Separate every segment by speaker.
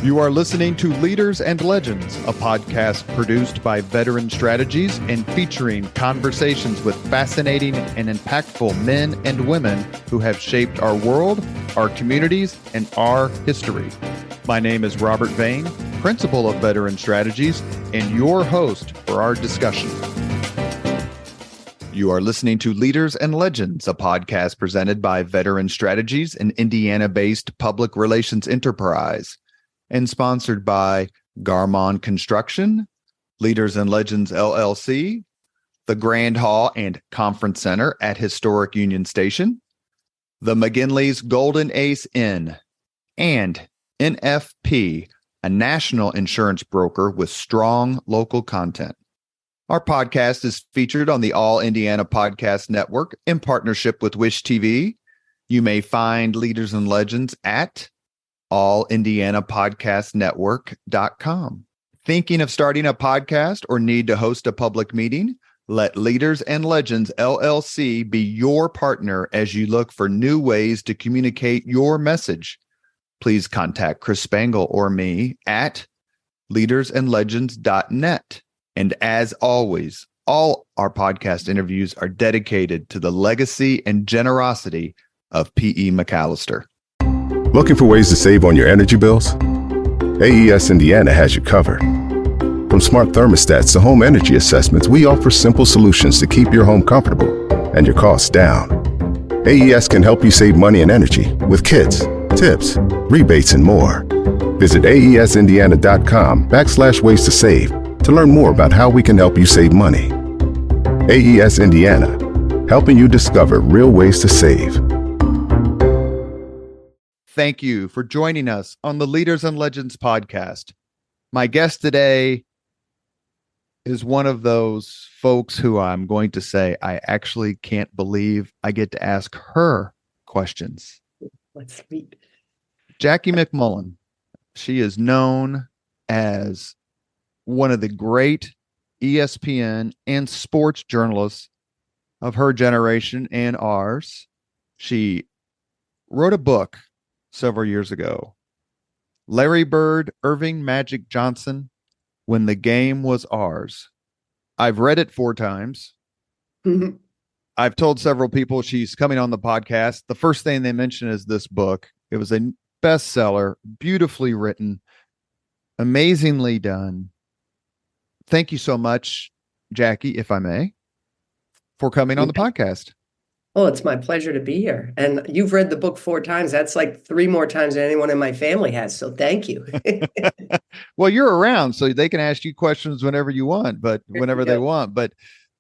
Speaker 1: You are listening to Leaders and Legends, a podcast produced by Veteran Strategies and featuring conversations with fascinating and impactful men and women who have shaped our world, our communities, and our history. My name is Robert Vane, Principal of Veteran Strategies, and your host for our discussion. You are listening to Leaders and Legends, a podcast presented by Veteran Strategies, an Indiana-based public relations enterprise, and sponsored by Garmon Construction, Leaders and Legends LLC, the Grand Hall and Conference Center at Historic Union Station, the McGinley's Golden Ace Inn, and NFP, a national insurance broker with strong local content. Our podcast is featured on the All Indiana Podcast Network in partnership with Wish TV. You may find Leaders and Legends at allindianapodcastnetwork.com. Thinking of starting a podcast or need to host a public meeting? Let Leaders and Legends LLC be your partner as you look for new ways to communicate your message. Please contact Chris Spangle or me at leadersandlegends.net. And as always, all our podcast interviews are dedicated to the legacy and generosity of P.E. McAllister.
Speaker 2: Looking for ways to save on your energy bills? AES Indiana has you covered. From smart thermostats to home energy assessments, we offer simple solutions to keep your home comfortable and your costs down. AES can help you save money and energy with kits, tips, rebates, and more. Visit aesindiana.com/ways to save to learn more about how we can help you save money. AES Indiana, helping you discover real ways to save.
Speaker 1: Thank you for joining us on the Leaders and Legends podcast. My guest today is one of those folks who I'm going to say I actually can't believe I get to ask her questions.
Speaker 3: That's sweet.
Speaker 1: Jackie MacMullan. She is known as one of the great ESPN and sports journalists of her generation and ours. She wrote a book several years ago, Larry Bird, Irving Magic Johnson, When the Game Was Ours. I've read it 4 times.
Speaker 3: Mm-hmm.
Speaker 1: I've told several people she's coming on the podcast. The first thing they mention is this book. It was a bestseller, beautifully written, amazingly done. Thank you so much, Jackie, if I may, for coming on the podcast.
Speaker 3: Oh, it's my pleasure to be here. And you've read the book 4 times. That's like 3 more times than anyone in my family has. So thank you.
Speaker 1: Well, you're around, so they can ask you questions whenever you want, but whenever they want. But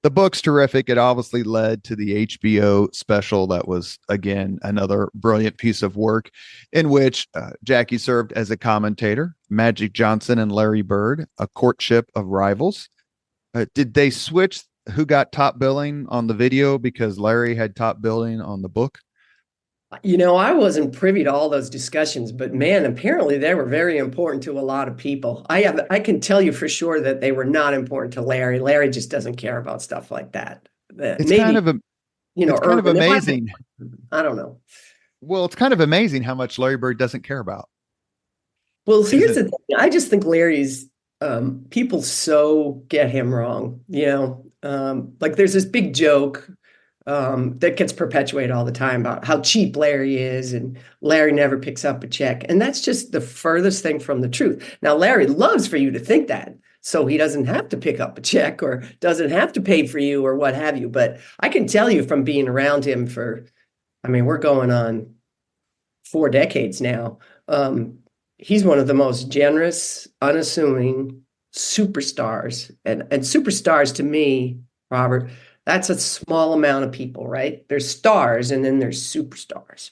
Speaker 1: the book's terrific. It obviously led to the HBO special that was, again, another brilliant piece of work in which Jackie served as a commentator, Magic Johnson and Larry Bird, a courtship of rivals. Did they switch who got top billing on the video because Larry had top billing on the book?
Speaker 3: You know, I wasn't privy to all those discussions, but man, apparently they were very important to a lot of people. I can tell you for sure that they were not important to Larry. Larry just doesn't care about stuff like that.
Speaker 1: It's
Speaker 3: Maybe,
Speaker 1: kind of amazing.
Speaker 3: I don't know.
Speaker 1: Well, it's kind of amazing how much Larry Bird doesn't care about.
Speaker 3: Well, here's the thing. I just think Larry's people so get him wrong. Like there's this big joke that gets perpetuated all the time about how cheap Larry is and Larry never picks up a check. And that's just the furthest thing from the truth. Now, Larry loves for you to think that, so he doesn't have to pick up a check or doesn't have to pay for you or what have you. But I can tell you from being around him we're going on 4 decades now. He's one of the most generous, unassuming superstars. And superstars to me, Robert, that's a small amount of people, right? There's stars and then there's superstars.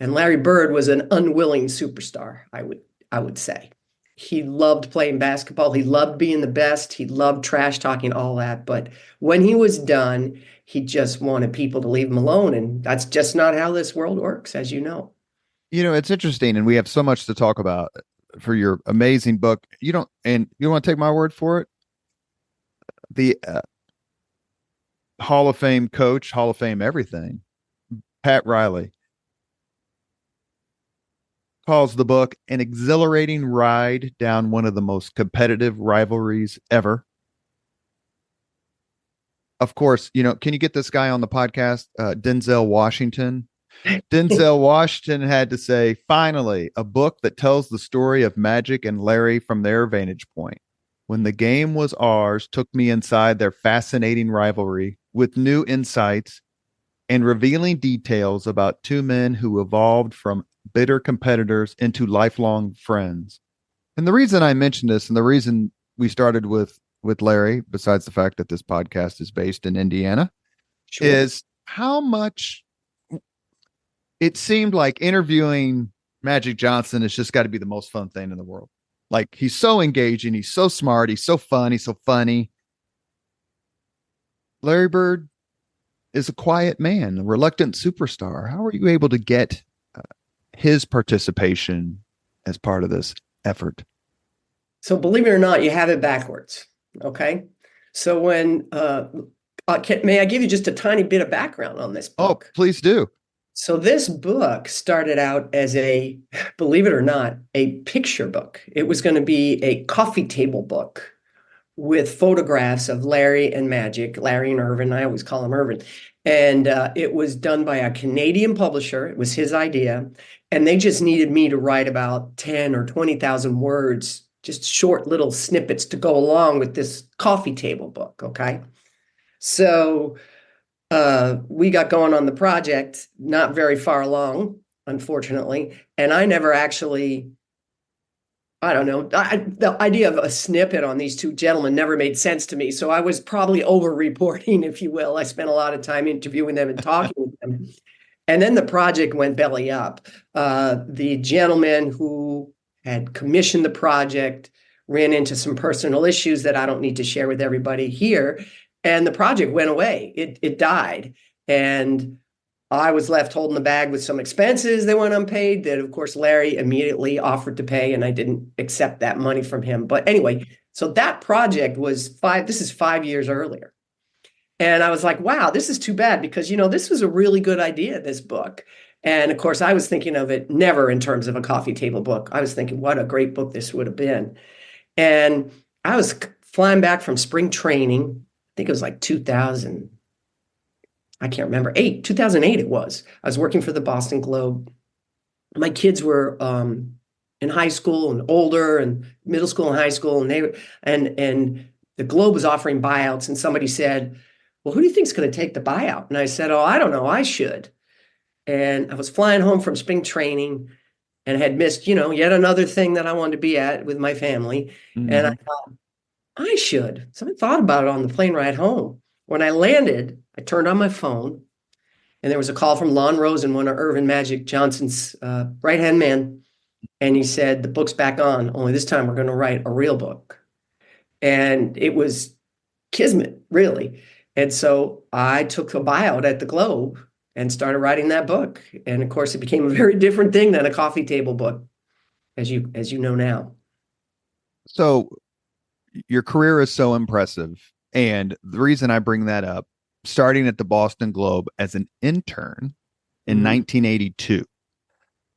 Speaker 3: And Larry Bird was an unwilling superstar, I would say. He loved playing basketball. He loved being the best. He loved trash talking, all that. But when he was done, he just wanted people to leave him alone. And that's just not how this world works, as you know.
Speaker 1: It's interesting, and we have so much to talk about for your amazing book. You want to take my word for it? The Hall of Fame coach, Hall of Fame everything, Pat Riley. calls the book an exhilarating ride down one of the most competitive rivalries ever. Of course, can you get this guy on the podcast? Denzel Washington. Denzel Washington had to say, finally, a book that tells the story of Magic and Larry from their vantage point. When the game was ours, took me inside their fascinating rivalry with new insights and revealing details about two men who evolved from bitter competitors into lifelong friends. And the reason I mentioned this and the reason we started with Larry, besides the fact that this podcast is based in Indiana,
Speaker 3: Sure.
Speaker 1: is how much it seemed like interviewing Magic Johnson has just got to be the most fun thing in the world. Like, he's so engaging, he's so smart, he's so fun, he's so funny. Larry Bird is a quiet man, a reluctant superstar. How are you able to get his participation as part of this effort?
Speaker 3: So believe it or not, you have it backwards. Okay. So when, may I give you just a tiny bit of background on this book?
Speaker 1: Oh, please do.
Speaker 3: So this book started out as a, believe it or not, a picture book. It was going to be a coffee table book with photographs of Larry and Magic, Larry and Irvin. I always call him Irvin. And it was done by a Canadian publisher. It was his idea. And they just needed me to write about 10 or 20,000 words, just short little snippets to go along with this coffee table book. Okay. So we got going on the project, not very far along, unfortunately. And I never actually, I don't know, the idea of a snippet on these two gentlemen never made sense to me. So I was probably over-reporting, if you will. I spent a lot of time interviewing them and talking with them. And then the project went belly up. The gentleman who had commissioned the project ran into some personal issues that I don't need to share with everybody here. And the project went away. It died. And I was left holding the bag with some expenses that went unpaid that, of course, Larry immediately offered to pay, and I didn't accept that money from him. But anyway, so that project was this is 5 years earlier. And I was like, wow, this is too bad because, this was a really good idea, this book. And of course, I was thinking of it never in terms of a coffee table book. I was thinking, what a great book this would have been. And I was flying back from spring training. I think it was like 2000. I can't remember. 2008 it was. I was working for the Boston Globe. My kids were in high school and older and middle school and high school. And the Globe was offering buyouts. And somebody said, well, who do you think is going to take the buyout? And I said, oh, I don't know. I should. And I was flying home from spring training and had missed, yet another thing that I wanted to be at with my family. Mm-hmm. And I thought, I should. So I thought about it on the plane ride home. When I landed, I turned on my phone and there was a call from Lon Rosen, one of Irvin Magic Johnson's right-hand man. And he said, the book's back on, only this time we're going to write a real book. And it was kismet, really. And so I took a buyout at the Globe and started writing that book. And of course, it became a very different thing than a coffee table book, as you know now.
Speaker 1: So your career is so impressive. And the reason I bring that up, starting at the Boston Globe as an intern in 1982.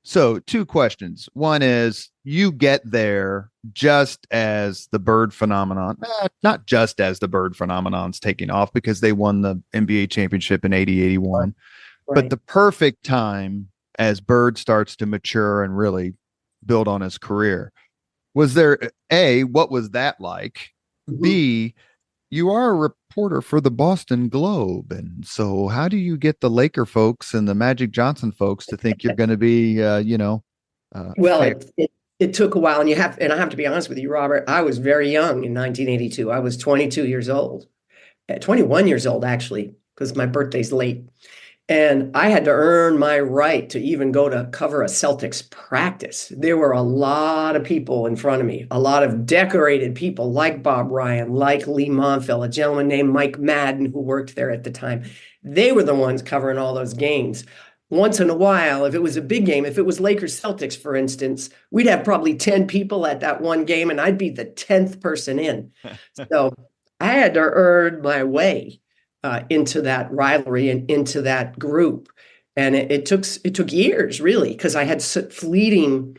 Speaker 1: So 2 questions. One is, you get there just as the Bird phenomenon, not just as the Bird phenomenon's taking off, because they won the NBA championship in 80-81, but the perfect time as Bird starts to mature and really build on his career. Was there, A, what was that like? Mm-hmm. B, you are a reporter for the Boston Globe. And so how do you get the Laker folks and the Magic Johnson folks to think you're going to be,
Speaker 3: well, it took a while. And I have to be honest with you, Robert, I was very young in 1982. I was 22 years old, 21 years old, actually, because my birthday's late. And I had to earn my right to even go to cover a Celtics practice. There were a lot of people in front of me, a lot of decorated people like Bob Ryan, like Lee Montville, a gentleman named Mike Madden who worked there at the time. They were the ones covering all those games. Once in a while, if it was a big game, if it was Lakers Celtics, for instance, we'd have probably 10 people at that one game, and I'd be the 10th person in. So I had to earn my way into that rivalry and into that group. And it took years, really, because I had fleeting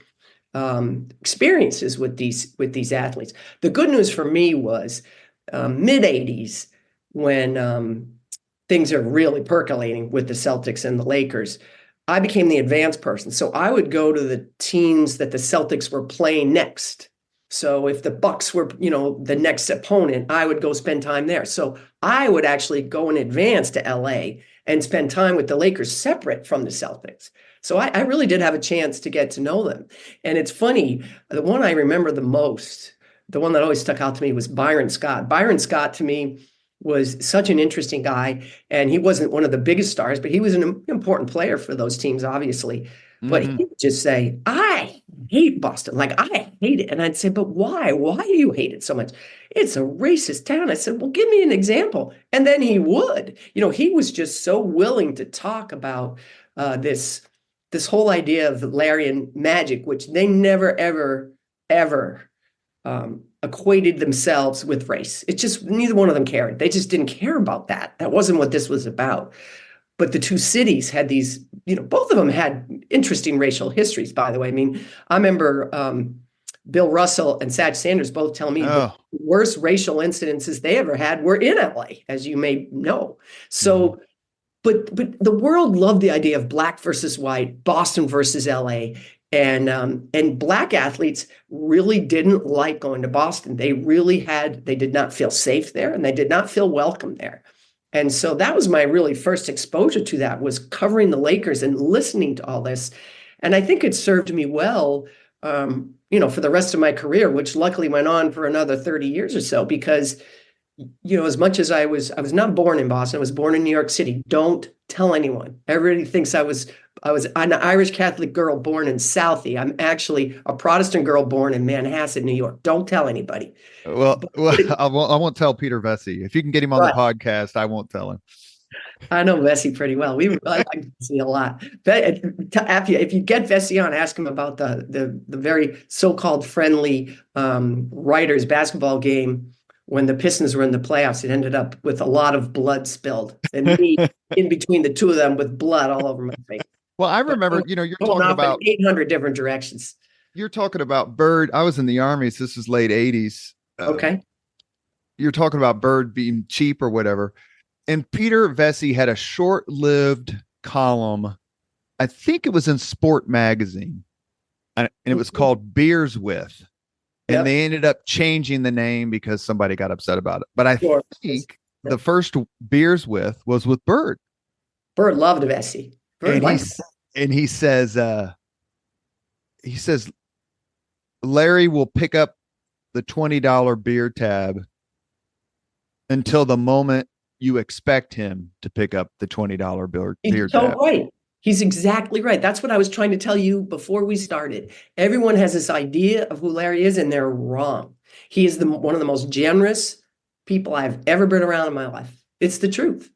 Speaker 3: experiences with these athletes. The good news for me was mid '80s, when things are really percolating with the Celtics and the Lakers. I became the advanced person, so I would go to the teams that the Celtics were playing next. So if the Bucks were, the next opponent, I would go spend time there. So I would actually go in advance to LA and spend time with the Lakers separate from the Celtics. So I really did have a chance to get to know them. And it's funny, the one I remember the most, the one that always stuck out to me was Byron Scott. Byron Scott, to me, was such an interesting guy. And he wasn't one of the biggest stars, but he was an important player for those teams, obviously. But he would just say, I hate Boston. Like, I hate it. And I'd say, but why? Why do you hate it so much? It's a racist town. I said, well, give me an example. And then he would. He was just so willing to talk about this whole idea of Larry and Magic, which they never, ever, ever equated themselves with race. It's just neither one of them cared. They just didn't care about that. That wasn't what this was about. But the two cities had these, both of them had interesting racial histories, by the way. I mean, I remember Bill Russell and Satch Sanders both tell me the worst racial incidences they ever had were in LA, as you may know. So, but the world loved the idea of black versus white, Boston versus LA. And black athletes really didn't like going to Boston. They did not feel safe there, and they did not feel welcome there. And so that was my really first exposure to that, was covering the Lakers and listening to all this. And I think it served me well, for the rest of my career, which luckily went on for another 30 years or so, because, as much as I was not born in Boston, I was born in New York City. Don't tell anyone. Everybody thinks I was an Irish Catholic girl born in Southie. I'm actually a Protestant girl born in Manhasset, New York. Don't tell anybody.
Speaker 1: Well, I won't tell Peter Vesey. If you can get him on the podcast, I won't tell him.
Speaker 3: I know Vesey pretty well. I like Vesey a lot. If you get Vesey on, ask him about the very so-called friendly writers basketball game when the Pistons were in the playoffs. It ended up with a lot of blood spilled, and me in between the two of them with blood all over my face.
Speaker 1: Well, I remember, you're talking about
Speaker 3: 800 different directions.
Speaker 1: You're talking about Bird. I was in the Army, so this is late 80s.
Speaker 3: Okay.
Speaker 1: You're talking about Bird being cheap or whatever. And Peter Vesey had a short-lived column. I think it was in Sport Magazine, and it was called Beers With. And they ended up changing the name because somebody got upset about it. But I think the first Beers With was with Bird.
Speaker 3: Bird loved Vesey.
Speaker 1: And he says, Larry will pick up the $20 beer tab until the moment you expect him to pick up the $20 beer tab.
Speaker 3: Right. He's exactly right. That's what I was trying to tell you before we started. Everyone has this idea of who Larry is, and they're wrong. He is one of the most generous people I've ever been around in my life. It's the truth.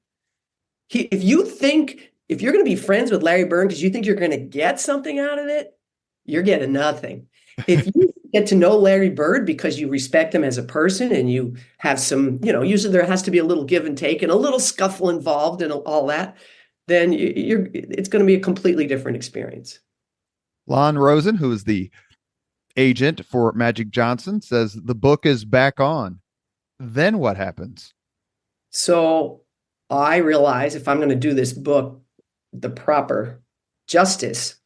Speaker 3: If you're going to be friends with Larry Bird because you think you're going to get something out of it, you're getting nothing. If you get to know Larry Bird because you respect him as a person and you have some, usually there has to be a little give and take and a little scuffle involved and all that, then it's going to be a completely different experience.
Speaker 1: Lon Rosen, who is the agent for Magic Johnson, says the book is back on. Then what happens?
Speaker 3: So I realize if I'm going to do this book the proper justice,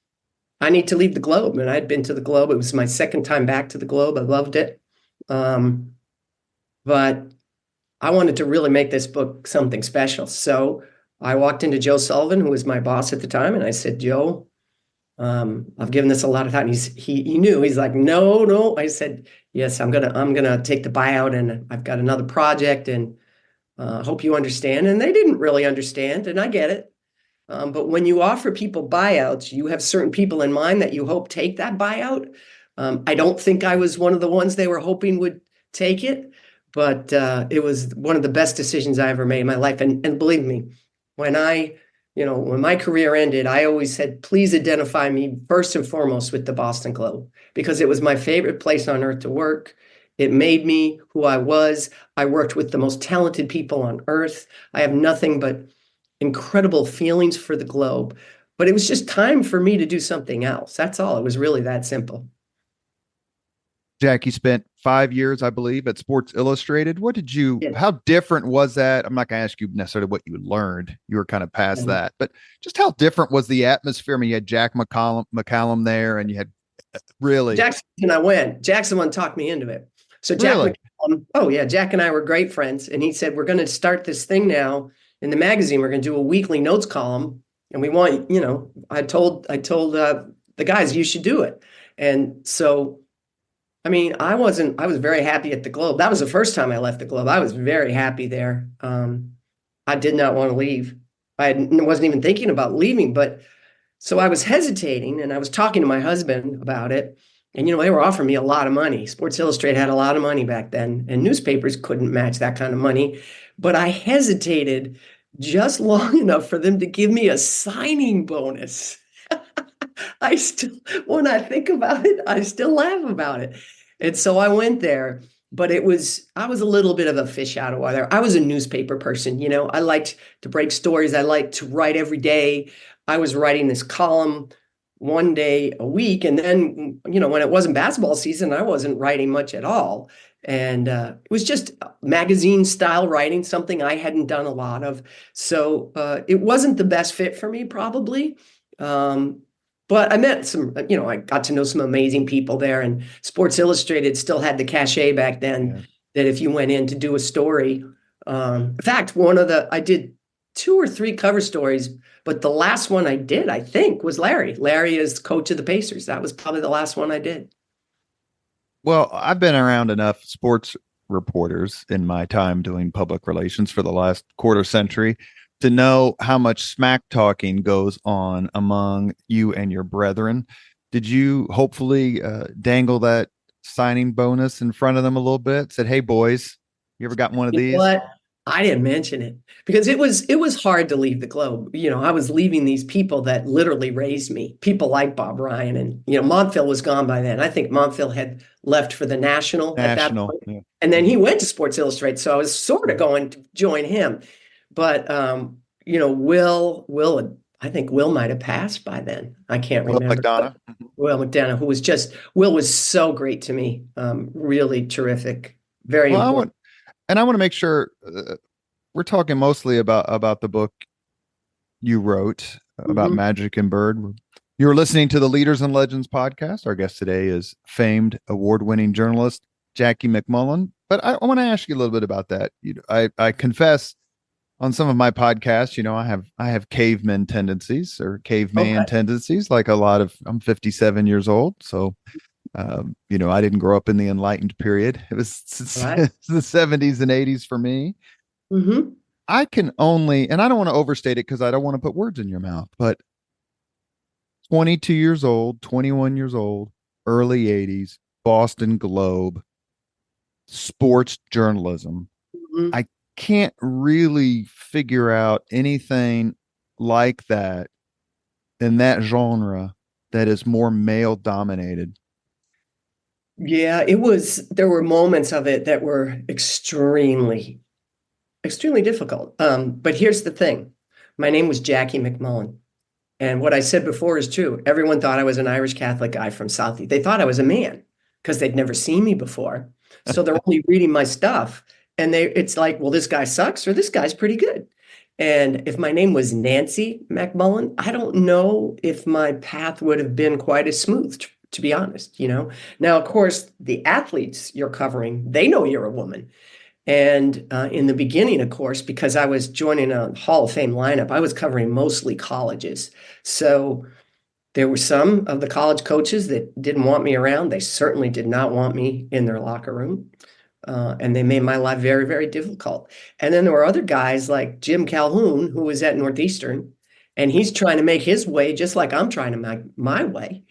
Speaker 3: I need to leave the Globe. And I'd been to the Globe. It was my second time back to the Globe. I loved it. But I wanted to really make this book something special. So I walked into Joe Sullivan, who was my boss at the time, and I said, Joe, I've given this a lot of thought. And he knew. He's like, no. I said, yes, I'm gonna take the buyout, and I've got another project, and hope you understand. And they didn't really understand, and I get it. But when you offer people buyouts, you have certain people in mind that you hope take that buyout. I don't think I was one of the ones they were hoping would take it, but it was one of the best decisions I ever made in my life. And believe me, when my career ended, I always said, please identify me first and foremost with the Boston Globe, because it was my favorite place on earth to work. It made me who I was. I worked with the most talented people on earth. I have nothing but incredible feelings for the Globe. But it was just time for me to do something else. That's all. It was really that simple.
Speaker 1: Jackie spent 5 years, I believe, at Sports Illustrated.
Speaker 3: Yeah.
Speaker 1: How different was that? I'm not going to ask you necessarily what you learned. You were kind of past that, but just how different was the atmosphere? I mean, you had Jack McCallum there, and you had really,
Speaker 3: Jackson and I went. Jackson one talked me into it. So Jack
Speaker 1: really,
Speaker 3: McCallum, oh yeah, Jack and I were great friends. And he said, we're going to start this thing now in the magazine. We're going to do a weekly notes column. And we want, I told the guys, you should do it. And so, I mean, I was very happy at the Globe. That was the first time I left the Globe. I was very happy there. I did not want to leave. Wasn't even thinking about leaving, but so I was hesitating, and I was talking to my husband about it. And, they were offering me a lot of money. Sports Illustrated had a lot of money back then, and newspapers couldn't match that kind of money. But I hesitated just long enough for them to give me a signing bonus. When I think about it, I still laugh about it. And so I went there, but I was a little bit of a fish out of water. I was a newspaper person. I liked to break stories. I liked to write every day. I was writing this column one day a week. And then, when it wasn't basketball season, I wasn't writing much at all. And it was just magazine style writing, something I hadn't done a lot of. So it wasn't the best fit for me, probably. But I met I got to know some amazing people there, and Sports Illustrated still had the cachet back then that if you went in to do a story, in fact, I did 2 or 3 cover stories, but the last one I did, I think, was Larry. Larry is coach of the Pacers. That was probably the last one I did.
Speaker 1: well, I've been around enough sports reporters in my time doing public relations for the last quarter century to know how much smack talking goes on among you and your brethren. Did you hopefully dangle that signing bonus in front of them a little bit? Said, "Hey, boys, you ever got one of
Speaker 3: You know
Speaker 1: these?"
Speaker 3: what? I didn't mention it because it was hard to leave the Globe. I was leaving these people that literally raised me. People like Bob Ryan, and Montville was gone by then. I think Montville had left for the National at that
Speaker 1: National,
Speaker 3: point,
Speaker 1: yeah.
Speaker 3: and then he went to Sports Illustrated. So I was sort of going to join him, but Will, I think Will might have passed by then. I can't
Speaker 1: Will
Speaker 3: remember.
Speaker 1: McDonough.
Speaker 3: Will McDonough, Will was so great to me. Really terrific, very
Speaker 1: Well,
Speaker 3: important.
Speaker 1: I want to make sure we're talking mostly about the book you wrote about
Speaker 3: Mhm.
Speaker 1: Magic and Bird. You're listening to the Leaders and Legends podcast. Our guest today is famed award-winning journalist Jackie MacMullan. But I want to ask you a little bit about that. I confess on some of my podcasts, I have caveman tendencies or caveman
Speaker 3: Okay.
Speaker 1: tendencies, like I'm 57 years old. So I didn't grow up in the enlightened period. It was
Speaker 3: Right.
Speaker 1: the 70s and 80s for me.
Speaker 3: Hmm.
Speaker 1: I can only, and I don't want to overstate it because I don't want to put words in your mouth, but 22 years old, 21 years old, early 80s, Boston Globe, sports journalism.
Speaker 3: Hmm.
Speaker 1: I can't really figure out anything like that in that genre that is more male dominated.
Speaker 3: Yeah, there were moments of it that were extremely, extremely difficult. But here's the thing. My name was Jackie MacMullan. And what I said before is true. Everyone thought I was an Irish Catholic guy from Southie. They thought I was a man because they'd never seen me before. So they're only reading my stuff. And it's like, well, this guy sucks or this guy's pretty good. And if my name was Nancy MacMullan, I don't know if my path would have been quite as smooth, to be honest. Now, of course, the athletes you're covering, they know you're a woman. And in the beginning, of course, because I was joining a Hall of Fame lineup, I was covering mostly colleges. So there were some of the college coaches that didn't want me around. They certainly did not want me in their locker room. And they made my life very, very difficult. And then there were other guys like Jim Calhoun, who was at Northeastern, and he's trying to make his way just like I'm trying to make my way.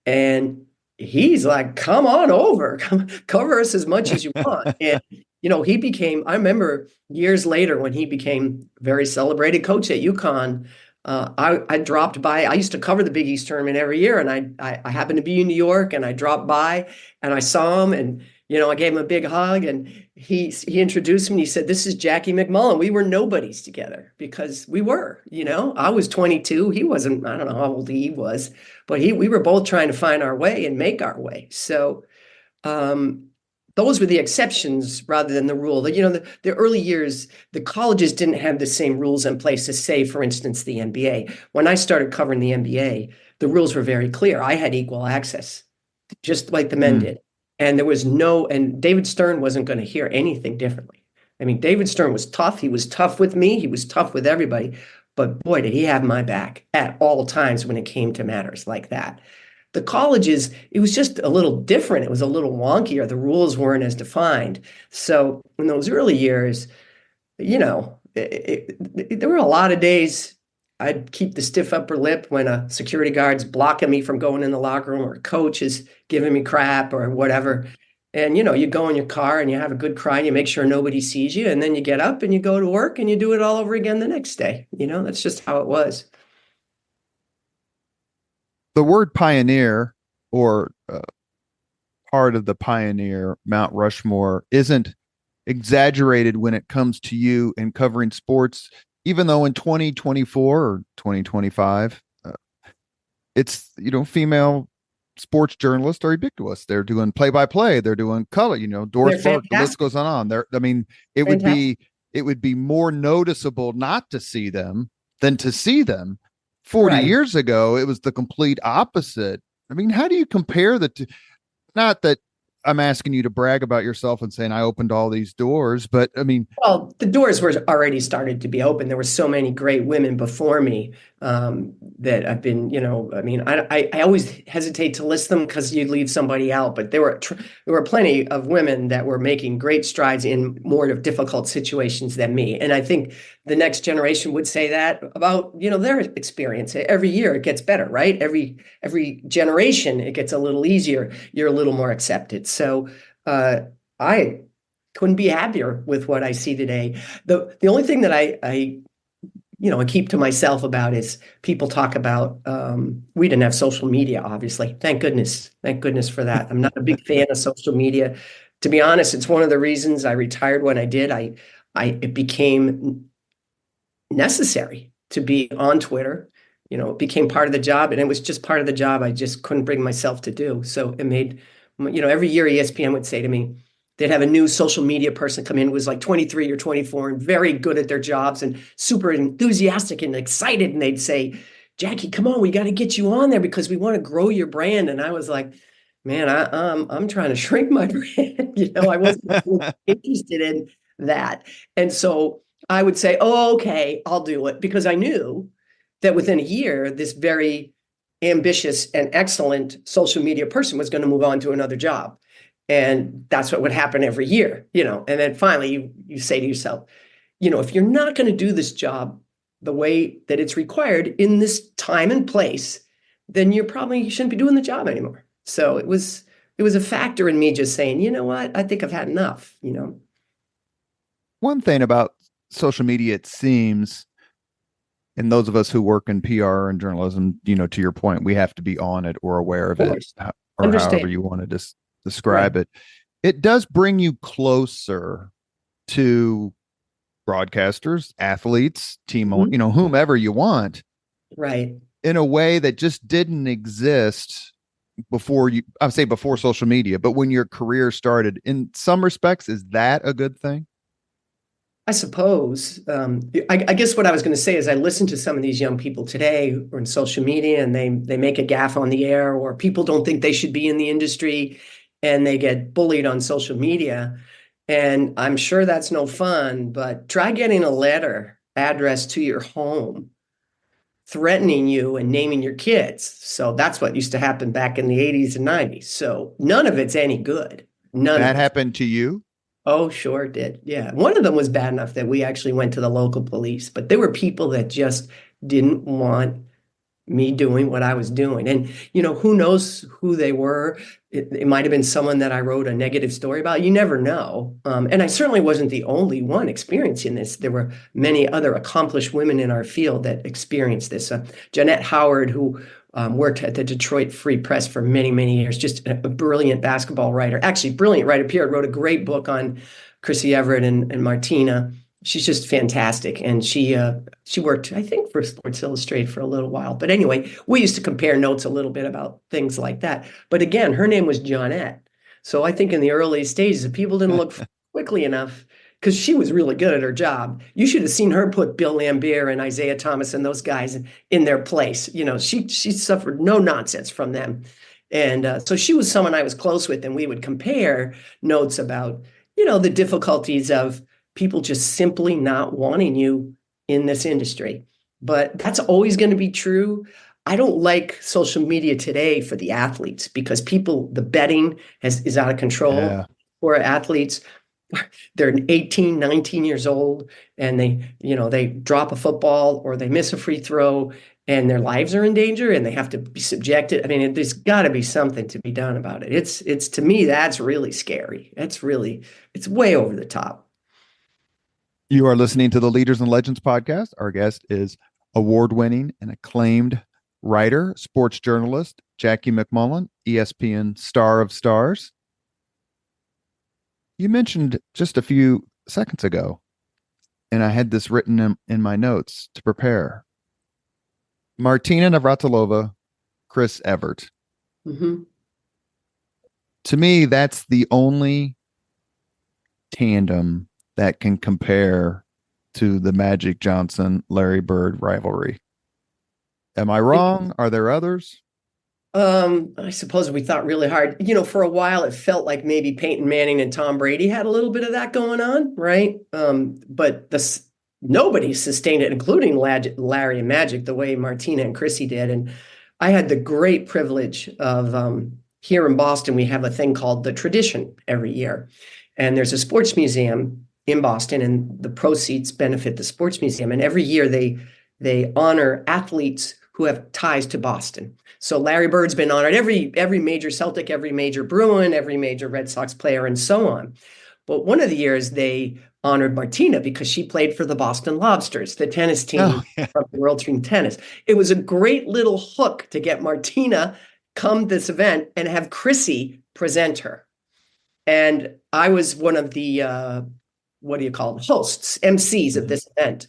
Speaker 3: And he's like, come on over, cover us as much as you want. And I remember years later when he became very celebrated coach at UConn, I dropped by. I used to cover the Big East tournament every year, and I happened to be in New York, and I dropped by, and I saw him, and I gave him a big hug, and he introduced me, and he said, "This is Jackie MacMullan." We were nobodies together because we were, I was 22. He wasn't, I don't know how old he was, but we were both trying to find our way and make our way. So those were the exceptions rather than the rule. The early years, the colleges didn't have the same rules in place as, say, for instance, the NBA. When I started covering the NBA, the rules were very clear. I had equal access, just like the men did. And and David Stern wasn't going to hear anything differently. I mean, David Stern was tough. He was tough with me. He was tough with everybody. But boy, did he have my back at all times when it came to matters like that. The colleges, it was just a little different. It was a little wonkier. The rules weren't as defined. So in those early years, there were a lot of days I'd keep the stiff upper lip when a security guard's blocking me from going in the locker room, or a coach is giving me crap or whatever. And, you go in your car and you have a good cry and you make sure nobody sees you. And then you get up and you go to work and you do it all over again the next day. That's just how it was.
Speaker 1: The word pioneer, or part of the pioneer Mount Rushmore, isn't exaggerated when it comes to you in covering sports, even though in 2024 or 2025, it's, female sports journalists are ubiquitous. They're doing play-by-play. They're doing color, Doris Burke, the list goes on. It would be more noticeable not to see them than to see them. 40 years ago, it was the complete opposite. I mean, how do you compare the two? Not that I'm asking you to brag about yourself and saying I opened all these doors, but I mean,
Speaker 3: well, the doors were already started to be open. There were so many great women before me that I've been, I always hesitate to list them because you'd leave somebody out, but there were plenty of women that were making great strides in more difficult situations than me. And I think the next generation would say that about, their experience. Every year it gets better, right? Every generation, it gets a little easier. You're a little more accepted. So I couldn't be happier with what I see today. The only thing that I keep to myself about is people talk about, we didn't have social media, obviously. Thank goodness for that. I'm not a big fan of social media. To be honest, it's one of the reasons I retired when I did. It became necessary to be on Twitter. It became part of the job, and it was just part of the job I just couldn't bring myself to do. So it made, every year ESPN would say to me, they'd have a new social media person come in who was like 23 or 24 and very good at their jobs and super enthusiastic and excited. And they'd say, "Jackie, come on, we got to get you on there because we want to grow your brand." And I was like, man, I'm trying to shrink my brand. I wasn't really interested in that. And so I would say, "Oh, okay, I'll do it," because I knew that within a year, this very ambitious and excellent social media person was going to move on to another job. And that's what would happen every year, and then finally you say to yourself, if you're not going to do this job the way that it's required in this time and place, then you shouldn't be doing the job anymore. So it was a factor in me just saying, you know what, I think I've had enough,
Speaker 1: One thing about social media, it seems, and those of us who work in PR and journalism, to your point, we have to be on it or aware of it, or however you want to describe it. It does bring you closer to broadcasters, athletes, team, whomever you want,
Speaker 3: right?
Speaker 1: In a way that just didn't exist before before social media, but when your career started. In some respects, is that a good thing?
Speaker 3: I suppose. I guess what I was going to say is I listen to some of these young people today who are in social media, and they make a gaffe on the air, or people don't think they should be in the industry, and they get bullied on social media. And I'm sure that's no fun, but try getting a letter addressed to your home threatening you and naming your kids. So that's what used to happen back in the 80s and 90s. So none of it's any good. None
Speaker 1: that
Speaker 3: of it.
Speaker 1: Happened to you?
Speaker 3: Oh, sure it did. Yeah. One of them was bad enough that we actually went to the local police, but there were people that just didn't want me doing what I was doing. And, who knows who they were? It might have been someone that I wrote a negative story about. You never know. And I certainly wasn't the only one experiencing this. There were many other accomplished women in our field that experienced this. Jeanette Howard, who worked at the Detroit Free Press for many, many years, just a brilliant basketball writer, actually brilliant writer, period, wrote a great book on Chrissy Everett and Martina. She's just fantastic. And she worked, I think, for Sports Illustrated for a little while. But anyway, we used to compare notes a little bit about things like that. But again, her name was Johnette. So I think in the early stages, if people didn't look quickly enough, because she was really good at her job, you should have seen her put Bill Laimbeer and Isaiah Thomas and those guys in their place. You know, she suffered no nonsense from them. And so she was someone I was close with, and we would compare notes about, the difficulties of people just simply not wanting you in this industry. But that's always going to be true. I don't like social media today for the athletes because the betting is out of control for athletes. They're 18, 19 years old, and they drop a football or they miss a free throw and their lives are in danger and they have to be subjected. I mean, there's got to be something to be done about it. It's to me, that's really scary. It's way over the top.
Speaker 1: You are listening to the Leaders and Legends podcast. Our guest is award-winning and acclaimed writer, sports journalist, Jackie MacMullan, ESPN Star of Stars. You mentioned just a few seconds ago, and I had this written in my notes to prepare. Martina Navratilova, Chris Evert.
Speaker 3: Mm-hmm.
Speaker 1: To me, that's the only tandem that can compare to the Magic Johnson, Larry Bird rivalry. Am I wrong? Are there others?
Speaker 3: I suppose we thought really hard. For a while, it felt like maybe Peyton Manning and Tom Brady had a little bit of that going on, right? But nobody sustained it, including Larry and Magic, the way Martina and Chrissy did. And I had the great privilege of here in Boston, we have a thing called The Tradition every year. And there's a sports museum in Boston, and the proceeds benefit the sports museum. And every year they honor athletes who have ties to Boston. So Larry Bird's been honored, every major Celtic, every major Bruin, every major Red Sox player, and so on. But one of the years they honored Martina because she played for the Boston Lobsters, the tennis team from World Team Tennis. It was a great little hook to get Martina come this event and have Chrissy present her. And I was one of the, hosts, MCs of this event.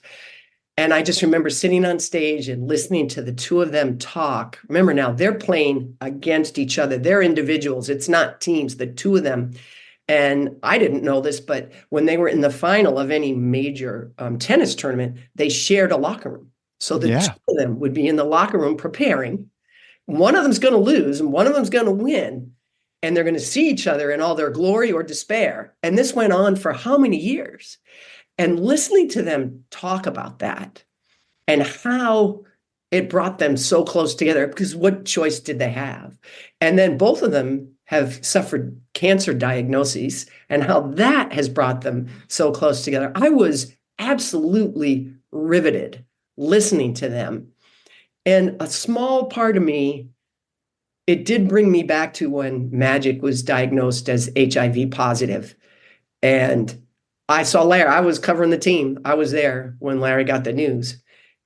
Speaker 3: And I just remember sitting on stage and listening to the two of them talk. Remember now, they're playing against each other. They're individuals. It's not teams, the two of them. And I didn't know this, but when they were in the final of any major tennis tournament, they shared a locker room. So the two of them would be in the locker room preparing. One of them's going to lose and one of them's going to win. And they're going to see each other in all their glory or despair. And this went on for how many years? And listening to them talk about that and how it brought them so close together, because what choice did they have? And then both of them have suffered cancer diagnoses and how that has brought them so close together. I was absolutely riveted listening to them. And a small part of me, it did bring me back to when Magic was diagnosed as HIV positive. And I saw Larry. I was covering the team. I was there when Larry got the news,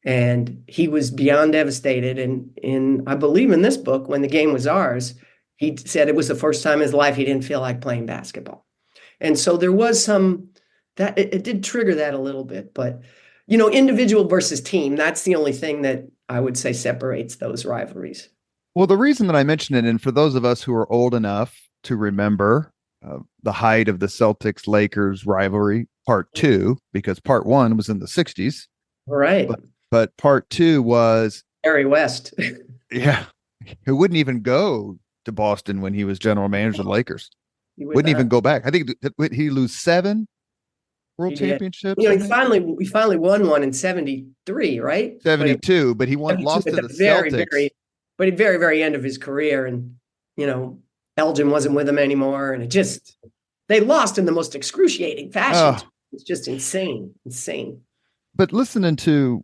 Speaker 3: and he was beyond devastated. And I believe in this book, When the Game Was Ours, he said it was the first time in his life he didn't feel like playing basketball. And so there was some that it did trigger that a little bit. But, individual versus team, that's the only thing that I would say separates those rivalries.
Speaker 1: Well, the reason that I mention it, and for those of us who are old enough to remember the height of the Celtics-Lakers rivalry, part 2, because part 1 was in the 60s.
Speaker 3: Right.
Speaker 1: But part 2 was
Speaker 3: Harry West.
Speaker 1: Who wouldn't even go to Boston when he was general manager of the Lakers. Wouldn't even go back. I think he lose 7 world championships.
Speaker 3: He finally won one in 73, right?
Speaker 1: 72, but he lost to the Celtics.
Speaker 3: But at very, very end of his career, and Elgin wasn't with him anymore, and they lost in the most excruciating fashion. It's just insane.
Speaker 1: But listening to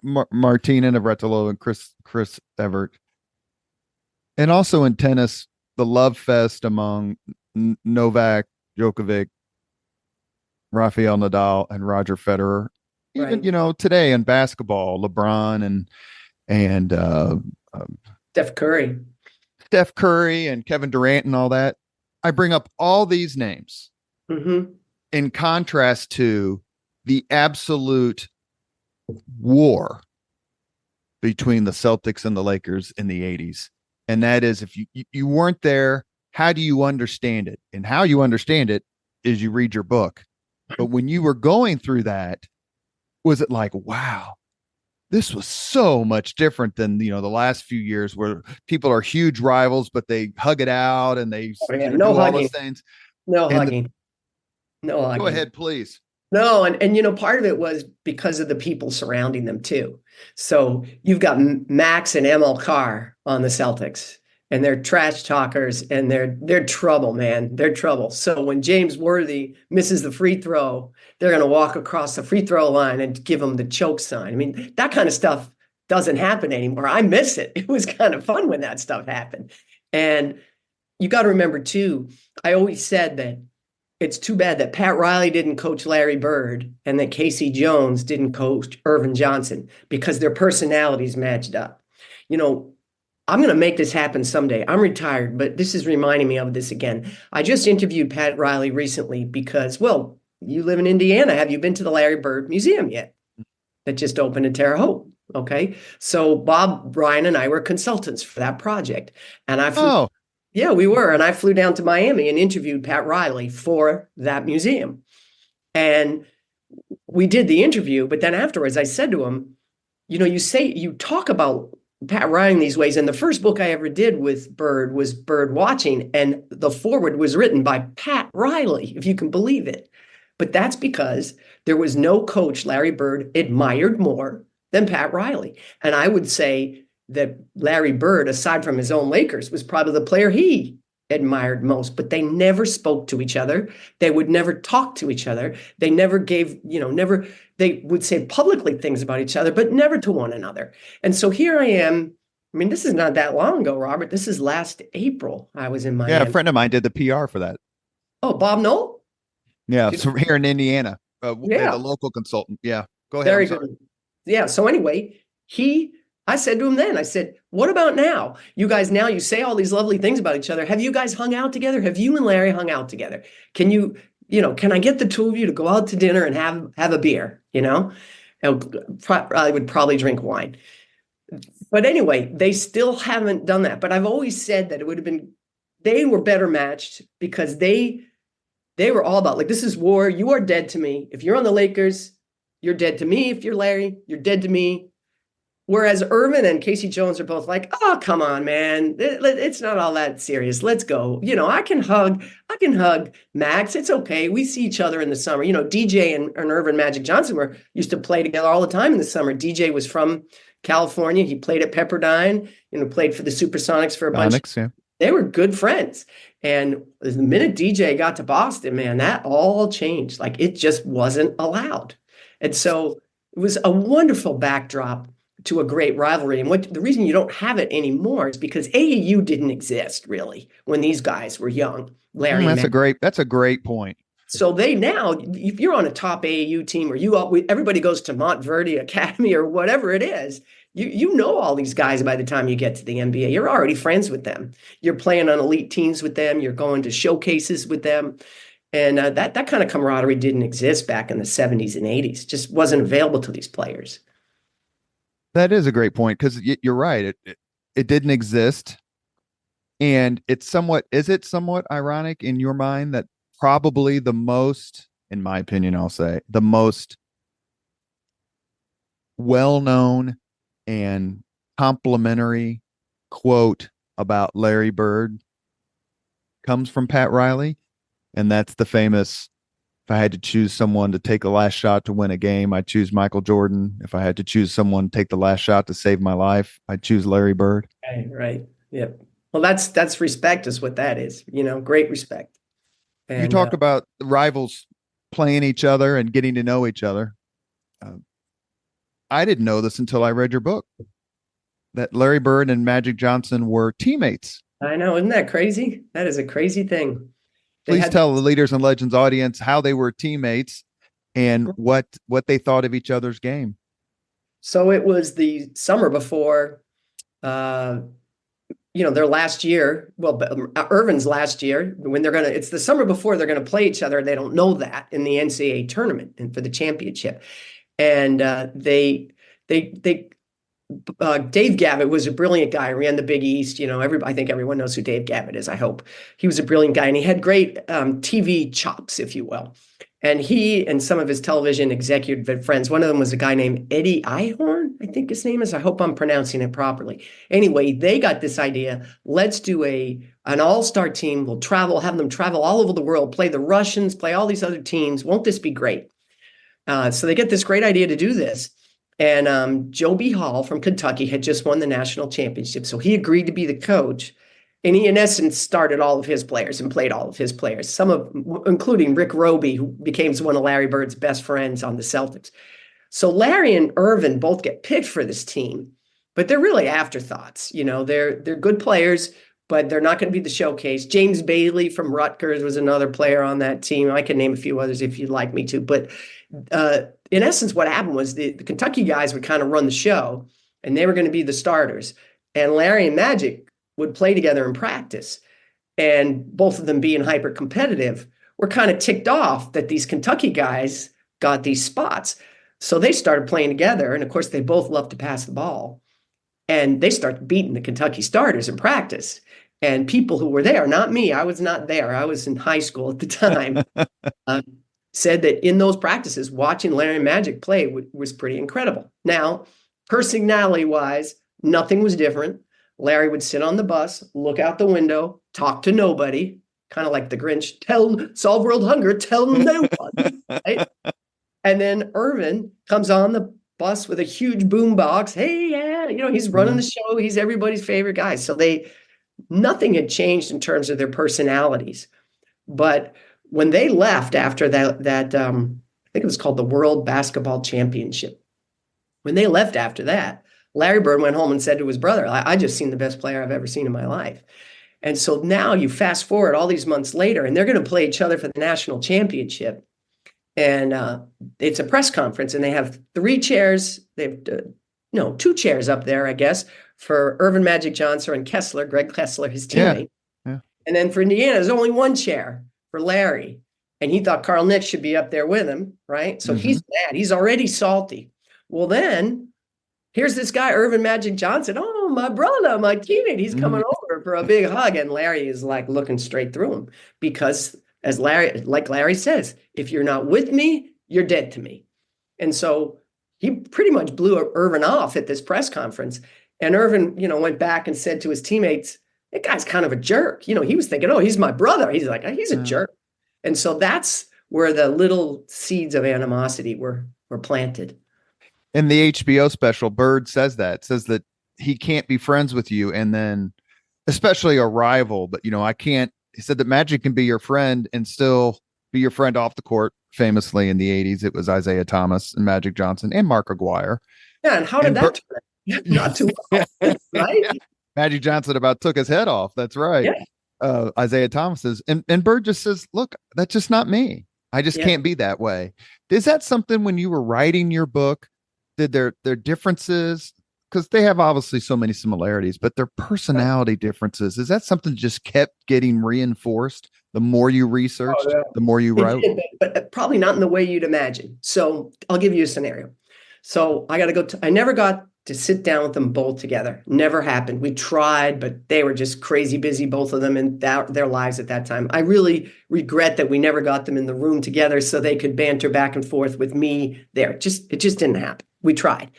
Speaker 1: Martina Navratilova and Chris Evert, and also in tennis, the love fest among Novak Djokovic, Rafael Nadal, and Roger Federer. Even today in basketball, LeBron and
Speaker 3: Steph Curry.
Speaker 1: Steph Curry and Kevin Durant and all that. I bring up all these names in contrast to the absolute war between the Celtics and the Lakers in the 80s. And that is, if you weren't there, how do you understand it? And how you understand it is you read your book. But when you were going through that, was it like, wow, this was so much different than, the last few years where people are huge rivals, but they hug it out and they
Speaker 3: No
Speaker 1: do all
Speaker 3: hugging.
Speaker 1: those things.
Speaker 3: No hugging. No hugging.
Speaker 1: Go ahead, please.
Speaker 3: No, and part of it was because of the people surrounding them too. So you've got Max and ML Carr on the Celtics, and they're trash talkers, and they're trouble, man. They're trouble. So when James Worthy misses the free throw, they're going to walk across the free throw line and give him the choke sign. I mean, that kind of stuff doesn't happen anymore. I miss it. It was kind of fun when that stuff happened. And you got to remember too, I always said that it's too bad that Pat Riley didn't coach Larry Bird and that Casey Jones didn't coach Irvin Johnson, because their personalities matched up. I'm going to make this happen someday. I'm retired, but this is reminding me of this again. I just interviewed Pat Riley recently because, well, you live in Indiana. Have you been to the Larry Bird Museum yet? That just opened in Terre Haute. Okay. So Bob, Brian, and I were consultants for that project. And I flew, yeah, we were. And I flew down to Miami and interviewed Pat Riley for that museum. And we did the interview, but then afterwards I said to him, you talk about Pat Riley in these ways. And the first book I ever did with Bird was Bird Watching. And the foreword was written by Pat Riley, if you can believe it. But that's because there was no coach Larry Bird admired more than Pat Riley. And I would say that Larry Bird, aside from his own Lakers, was probably the player he admired most, but they never spoke to each other. They would never talk to each other. They never gave, they would say publicly things about each other, but never to one another. And so here I am. I mean, this is not that long ago, Robert. This is last April. I was in Miami.
Speaker 1: Yeah, a friend of mine did the PR for that.
Speaker 3: Oh, Bob Knoll?
Speaker 1: Yeah, so here in Indiana,
Speaker 3: yeah,
Speaker 1: the local consultant. Yeah, go ahead.
Speaker 3: Very good. Yeah, so anyway, I said to him then, I said, what about now? You guys, now you say all these lovely things about each other. Have you guys hung out together? Have you and Larry hung out together? Can can I get the two of you to go out to dinner and have a beer? I would probably drink wine. But anyway, they still haven't done that. But I've always said that it would have been, they were better matched because they were all about, like, this is war. You are dead to me. If you're on the Lakers, you're dead to me. If you're Larry, you're dead to me. Whereas Irvin and Casey Jones are both like, oh, come on, man. It's not all that serious. Let's go. I can hug Max. It's okay. We see each other in the summer. DJ and Irvin Magic Johnson used to play together all the time in the summer. DJ was from California. He played at Pepperdine, played for the Supersonics for a bunch.
Speaker 1: Yeah.
Speaker 3: They were good friends. And the minute DJ got to Boston, man, that all changed. Like, it just wasn't allowed. And so it was a wonderful backdrop to a great rivalry. And the reason you don't have it anymore is because AAU didn't exist really when these guys were young. Larry,
Speaker 1: that's a great point.
Speaker 3: So now, if you're on a top AAU team, or everybody goes to Montverde Academy or whatever it is, you know all these guys by the time you get to the NBA. You're already friends with them. You're playing on elite teams with them. You're going to showcases with them. And that kind of camaraderie didn't exist back in the 70s and 80s. Just wasn't available to these players.
Speaker 1: That is a great point, because you're right. It didn't exist. And is it somewhat ironic in your mind that probably the most, in my opinion, I'll say, the most well-known and complimentary quote about Larry Bird comes from Pat Riley? And that's the famous, if I had to choose someone to take the last shot to win a game, I'd choose Michael Jordan. If I had to choose someone to take the last shot to save my life, I'd choose Larry Bird.
Speaker 3: Right. Yep. Well, that's respect is what that is, great respect. And
Speaker 1: you talk about the rivals playing each other and getting to know each other. I didn't know this until I read your book, that Larry Bird and Magic Johnson were teammates.
Speaker 3: I know. Isn't that crazy? That is a crazy thing.
Speaker 1: Please tell the Leaders and Legends audience how they were teammates and what they thought of each other's game.
Speaker 3: So it was the summer before uh, their last year, well, Irvin's last year, when it's the summer before they're going to play each other. They don't know that in the NCAA tournament and for the championship. And Dave Gavitt was a brilliant guy, ran the Big East. I think everyone knows who Dave Gavitt is, I hope. He was a brilliant guy, and he had great TV chops, if you will. And he and some of his television executive friends, one of them was a guy named Eddie Ihorn, I think his name is. I hope I'm pronouncing it properly. Anyway, they got this idea. Let's do an all-star team. We'll have them travel all over the world, play the Russians, play all these other teams. Won't this be great? So they get this great idea to do this. And Joe B. Hall from Kentucky had just won the national championship. So he agreed to be the coach. And he, in essence, started all of his players and played all of his players, including Rick Roby, who became one of Larry Bird's best friends on the Celtics. So Larry and Irvin both get picked for this team, but they're really afterthoughts. They're good players, but they're not going to be the showcase. James Bailey from Rutgers was another player on that team. I can name a few others if you'd like me to. But in essence, what happened was the Kentucky guys would kind of run the show, and they were going to be the starters. And Larry and Magic would play together in practice. And both of them being hyper competitive were kind of ticked off that these Kentucky guys got these spots. So they started playing together. And of course, they both love to pass the ball. And they started beating the Kentucky starters in practice. And people who were there, not me, I was not there. I was in high school at the time, said that in those practices, watching Larry and Magic play was pretty incredible. Now, personality-wise, nothing was different. Larry would sit on the bus, look out the window, talk to nobody, kind of like the Grinch, solve world hunger, tell no one. Right? And then Irvin comes on the bus with a huge boom box. Hey, yeah, he's running the show. He's everybody's favorite guy. So nothing had changed in terms of their personalities. But when they left after that I think it was called the World Basketball Championship. When they left after that, Larry Bird went home and said to his brother, I just seen the best player I've ever seen in my life. And so now you fast forward all these months later, and they're going to play each other for the national championship. And it's a press conference, and they have 3 chairs. They have 2 chairs up there, I guess, for Irvin Magic Johnson and Kessler, Greg Kessler, his teammate. Yeah. And then for Indiana, there's only 1 chair for Larry. And he thought Carl Nix should be up there with him, right? So he's mad. He's already salty. Well, then here's this guy, Irvin Magic Johnson. Oh, my brother, my teammate. He's coming over for a big hug. And Larry is like looking straight through him because, like Larry says, if you're not with me, you're dead to me. And so he pretty much blew Irvin off at this press conference. And Irvin, went back and said to his teammates, that guy's kind of a jerk. He was thinking, oh, he's my brother. He's like, he's a jerk. And so that's where the little seeds of animosity were planted.
Speaker 1: In the HBO special, Bird says that he can't be friends with you. And then especially a rival, but he said that Magic can be your friend and still be your friend off the court. Famously in the 80s, it was Isaiah Thomas and Magic Johnson and Mark Aguirre.
Speaker 3: Yeah. And how did that turn out? Not too well, right?
Speaker 1: Yeah. Magic Johnson about took his head off. That's right. Yeah. Isaiah Thomas says, and Bird just says, look, that's just not me. I just can't be that way. Is that something when you were writing your book, did their differences, because they have obviously so many similarities, but their personality differences, is that something that just kept getting reinforced the more you researched, the more you wrote?
Speaker 3: But probably not in the way you'd imagine. So I'll give you a scenario. So I never got to sit down with them both together. Never happened. We tried, but they were just crazy busy, both of them, in their lives at that time. I really regret that we never got them in the room together so they could banter back and forth with me there. It just didn't happen. We tried.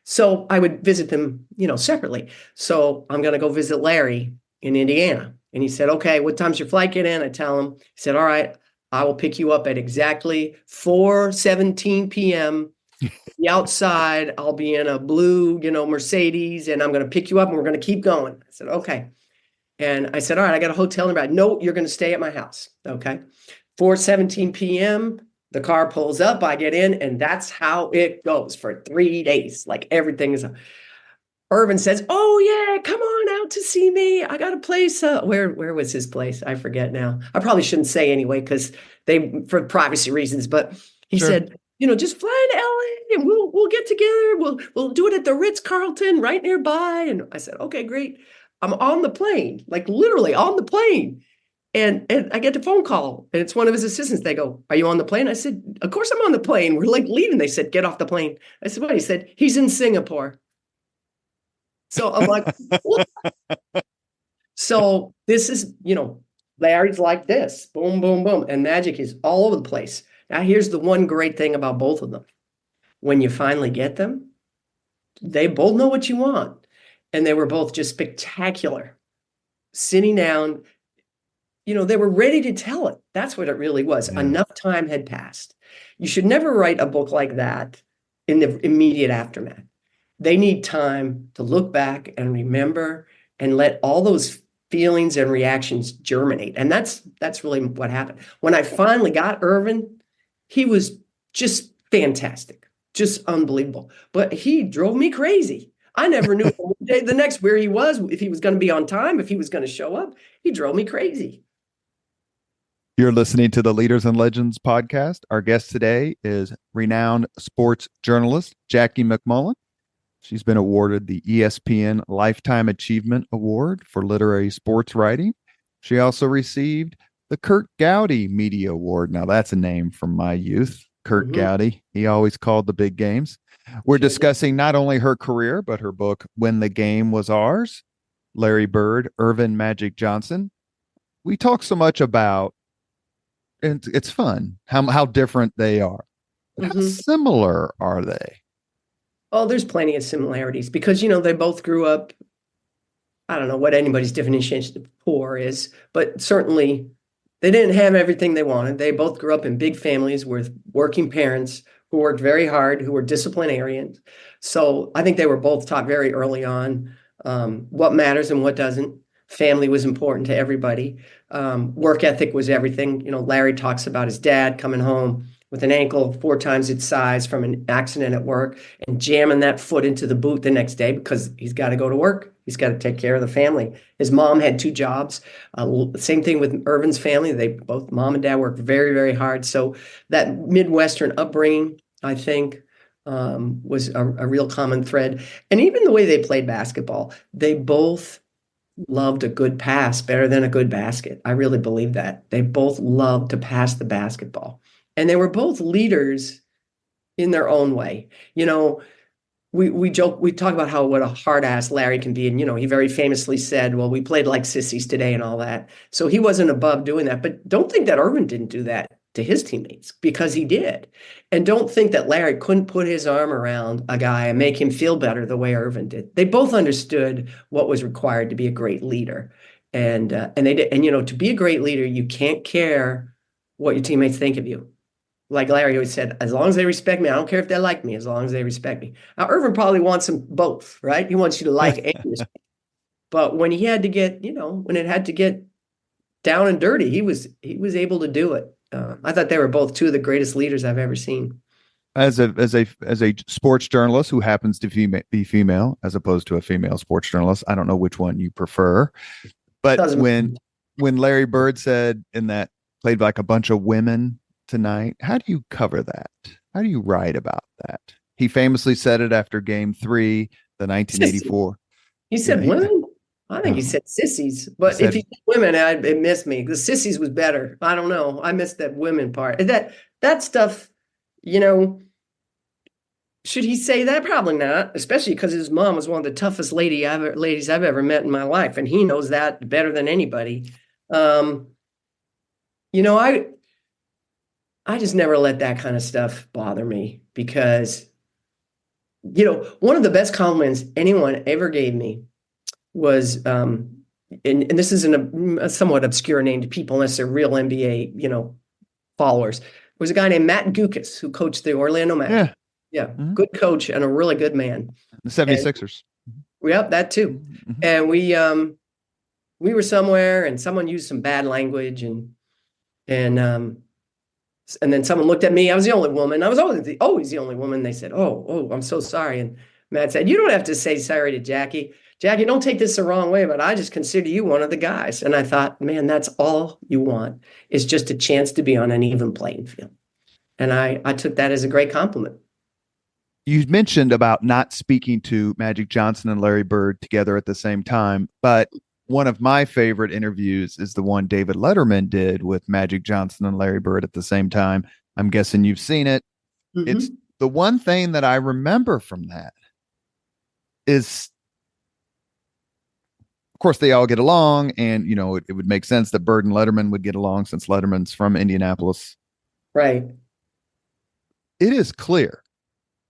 Speaker 3: So I would visit them, separately. So I'm going to go visit Larry in Indiana. And he said, okay, what time's your flight get in? I tell him. He said, all right, I will pick you up at exactly 4:17 p.m. The outside, I'll be in a blue, Mercedes, and I'm going to pick you up and we're going to keep going. I said, okay. And I said, all right, I got a hotel number. No, you're going to stay at my house. Okay. 4:17 p.m. The car pulls up, I get in, and that's how it goes for 3 days. Like everything is. Irvin says, oh yeah, come on out to see me. I got a place. Where was his place? I forget now. I probably shouldn't say anyway, because for privacy reasons, but he said, just fly to LA and we'll get together. We'll do it at the Ritz-Carlton right nearby. And I said, okay, great. I'm on the plane, like literally on the plane. And I get the phone call and it's one of his assistants. They go, are you on the plane? I said, of course I'm on the plane. We're like leaving. They said, get off the plane. I said, what? He said, he's in Singapore. So I'm like, what? So this is, Larry's like this, boom, boom, boom. And magic is all over the place. Now, here's the one great thing about both of them. When you finally get them, they both know what you want. And they were both just spectacular. Sitting down, they were ready to tell it. That's what it really was. Yeah. Enough time had passed. You should never write a book like that in the immediate aftermath. They need time to look back and remember and let all those feelings and reactions germinate. And that's really what happened. When I finally got Irvin, he was just fantastic, just unbelievable. But he drove me crazy. I never knew from one day to the next where he was, if he was going to be on time, if he was going to show up. He drove me crazy.
Speaker 1: You're listening to the Leaders and Legends podcast. Our guest today is renowned sports journalist Jackie MacMullan. She's been awarded the ESPN Lifetime Achievement Award for literary sports writing. She also received the Kurt Gowdy Media Award. Now, that's a name from my youth. Kurt Gowdy. He always called the big games. We're discussing not only her career, but her book, When the Game Was Ours, Larry Bird, Irvin Magic Johnson. We talk so much about, and it's fun, how different they are. How similar are they?
Speaker 3: Oh, there's plenty of similarities because, they both grew up, I don't know what anybody's definition of poor is, but certainly they didn't have everything they wanted. They both grew up in big families with working parents who worked very hard, who were disciplinarians. So I think they were both taught very early on what matters and what doesn't. Family was important to everybody. Work ethic was everything. Larry talks about his dad coming home with an ankle 4 times its size from an accident at work and jamming that foot into the boot the next day because he's got to go to work. He's got to take care of the family. His mom had 2 jobs. Same thing with Irvin's family. They both, mom and dad, worked very, very hard. So that Midwestern upbringing, I think, was a real common thread. And even the way they played basketball, they both loved a good pass better than a good basket. I really believe that. They both loved to pass the basketball. And they were both leaders in their own way. We joke, we talk about what a hard ass Larry can be. And, he very famously said, well, we played like sissies today and all that. So he wasn't above doing that. But don't think that Irvin didn't do that to his teammates because he did. And don't think that Larry couldn't put his arm around a guy and make him feel better the way Irvin did. They both understood what was required to be a great leader. And they did. And, to be a great leader, you can't care what your teammates think of you. Like Larry always said, as long as they respect me, I don't care if they like me, as long as they respect me. Now, Irvin probably wants them both, right? He wants you to like and respect. But when he had to get, when it had to get down and dirty, he was able to do it. I thought they were both 2 of the greatest leaders I've ever seen.
Speaker 1: As a sports journalist who happens to be female, as opposed to a female sports journalist, I don't know which one you prefer. But when Larry Bird said in that played like a bunch of women tonight, how do you cover that? How do you write about that? He famously said it after Game 3, the 1984.
Speaker 3: He said women? I think he said sissies. But if he said women, it missed me. The sissies was better. I don't know. I missed that women part. That stuff, should he say that? Probably not, especially because his mom was one of the toughest ladies I've ever met in my life. And he knows that better than anybody. I just never let that kind of stuff bother me because, one of the best compliments anyone ever gave me was, and this is a somewhat obscure name to people unless they're real NBA, followers. There was a guy named Matt Gukas who coached the Orlando Magic. Yeah. Good coach and a really good man.
Speaker 1: The 76ers.
Speaker 3: Yep, that too. And we were somewhere and someone used some bad language and then someone looked at me. I was the only woman. I was always the only woman. They said, oh, I'm so sorry. And Matt said, you don't have to say sorry to Jackie. Jackie, don't take this the wrong way, but I just consider you one of the guys. And I thought, man, that's all you want is just a chance to be on an even playing field. And I took that as a great compliment.
Speaker 1: You mentioned about not speaking to Magic Johnson and Larry Bird together at the same time, but one of my favorite interviews is the one David Letterman did with Magic Johnson and Larry Bird at the same time. I'm guessing you've seen it. It's the one thing that I remember from that is, of course, they all get along, and it would make sense that Bird and Letterman would get along since Letterman's from Indianapolis.
Speaker 3: Right.
Speaker 1: It is clear.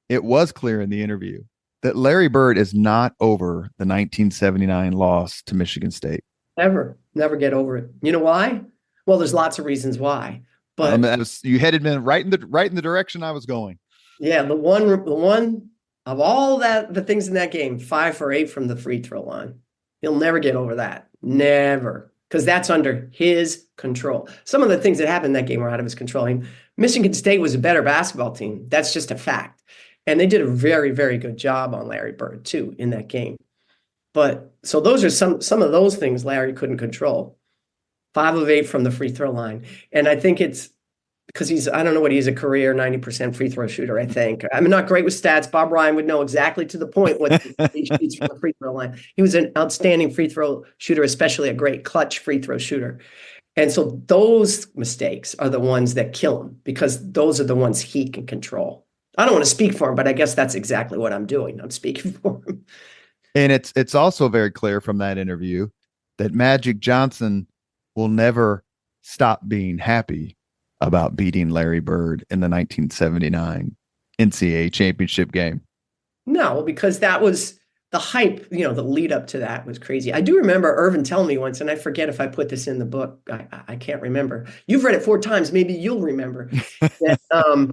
Speaker 1: It was clear in the interview that Larry Bird is not over the 1979 loss to Michigan State.
Speaker 3: Never get over it. You know why? Well, there's lots of reasons why, but
Speaker 1: you headed me right in the direction I was going.
Speaker 3: Yeah, the one of all the things in that game, 5 for 8 from the free throw line. He'll never get over that. Never. Because that's under his control. Some of the things that happened in that game were out of his control. I mean, Michigan State was a better basketball team. That's just a fact. And they did a very, very good job on Larry Bird, too, in that game. But so those are some of those things Larry couldn't control. 5 of 8 from the free throw line. And I think it's because he's a career 90% free throw shooter, I think. I'm not great with stats. Bob Ryan would know exactly to the point what he shoots from the free throw line. He was an outstanding free throw shooter, especially a great clutch free throw shooter. And so those mistakes are the ones that kill him because those are the ones he can control. I don't want to speak for him, but I guess that's exactly what I'm doing. I'm speaking for him.
Speaker 1: And it's also very clear from that interview that Magic Johnson will never stop being happy about beating Larry Bird in the 1979 NCAA championship game.
Speaker 3: No, because that was the hype, the lead up to that was crazy. I do remember Irvin telling me once, and I forget if I put this in the book. I can't remember. You've read it 4 times. Maybe you'll remember that,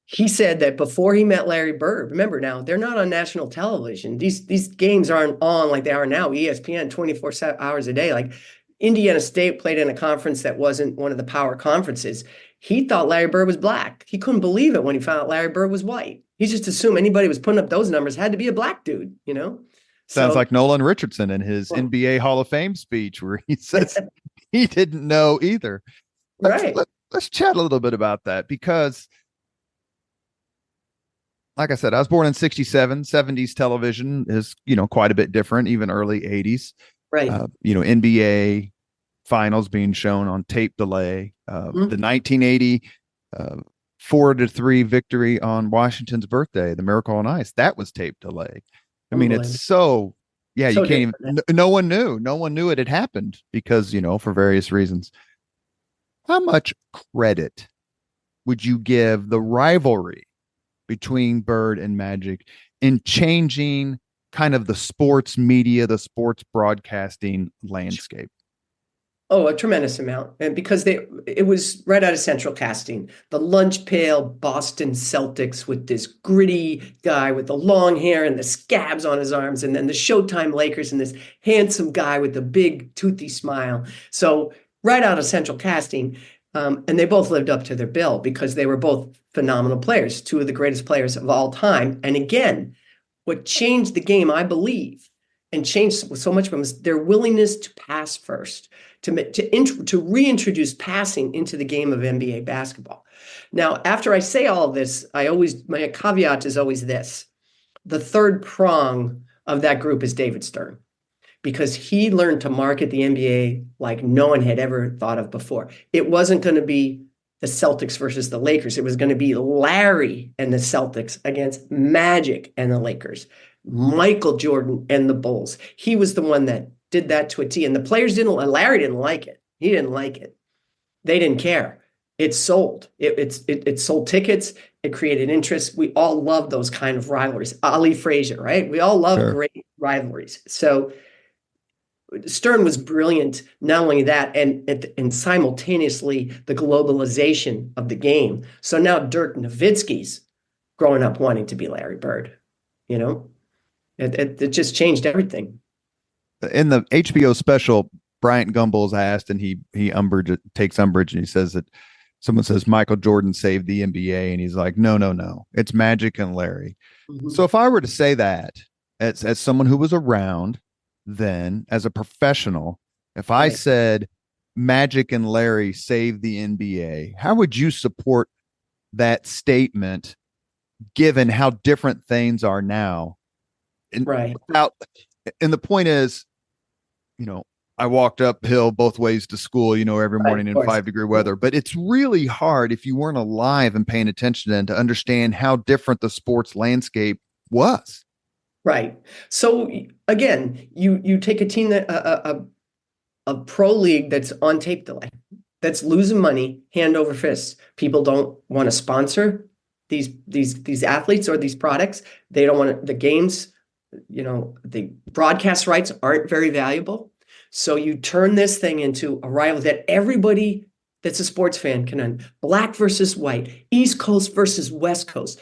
Speaker 3: he said that before he met Larry Bird, remember now, they're not on national television. These games aren't on like they are now, ESPN 24 hours a day. Like Indiana State played in a conference that wasn't one of the power conferences. He thought Larry Bird was black. He couldn't believe it when he found out Larry Bird was white. He just assumed anybody who was putting up those numbers had to be a black dude,
Speaker 1: Sounds like Nolan Richardson in his NBA Hall of Fame speech where he says he didn't know either. Let's chat a little bit about that because, like I said, I was born in 67. 70s television is, quite a bit different, even early 80s.
Speaker 3: Right.
Speaker 1: NBA finals being shown on tape delay. The 1980 4-3 victory on Washington's birthday, the Miracle on Ice, that was tape delay. I mean, it's so you can't even, no one knew it had happened because, for various reasons. How much credit would you give the rivalry between Bird and Magic in changing kind of the sports media, the sports broadcasting landscape?
Speaker 3: Oh, a tremendous amount. And because it was right out of Central Casting, the lunch pail Boston Celtics with this gritty guy with the long hair and the scabs on his arms, and then the Showtime Lakers and this handsome guy with the big toothy smile. So right out of Central Casting, and they both lived up to their bill because they were both phenomenal players, 2 of the greatest players of all time. And again, what changed the game, I believe, and changed so much from was their willingness to pass first, to reintroduce passing into the game of NBA basketball. Now, after I say all of this, my caveat is always this. The third prong of that group is David Stern, because he learned to market the NBA like no one had ever thought of before. It wasn't going to be the Celtics versus the Lakers. It was going to be Larry and the Celtics against Magic and the Lakers, Michael Jordan and the Bulls. He was the one that did that to a T. And the players Larry didn't like it. He didn't like it. They didn't care. It sold. It sold tickets. It created interest. We all love those kind of rivalries. Ali Frazier, right? We all love great rivalries. So Stern was brilliant, not only that, and simultaneously the globalization of the game. So now Dirk Nowitzki's growing up wanting to be Larry Bird. It just changed everything.
Speaker 1: In the HBO special, Bryant Gumbel is asked, and he takes umbrage, and he says that someone says Michael Jordan saved the NBA, and he's like, no, it's Magic and Larry. Mm-hmm. So if I were to say that as someone who was around then, as a professional, if I said Magic and Larry saved the NBA, how would you support that statement given how different things are now. And
Speaker 3: Right.
Speaker 1: and the point is, I walked uphill both ways to school, every
Speaker 3: Right,
Speaker 1: morning
Speaker 3: of
Speaker 1: in
Speaker 3: course.
Speaker 1: 5-degree weather. But it's really hard if you weren't alive and paying attention then to understand how different the sports landscape was.
Speaker 3: Right. So again, you take a team that a pro league that's on tape delay, that's losing money hand over fist. People don't want to sponsor these athletes or these products. They don't want the games, the broadcast rights aren't very valuable. So you turn this thing into a rival that everybody that's a sports fan can end. Black versus white, East Coast versus West Coast,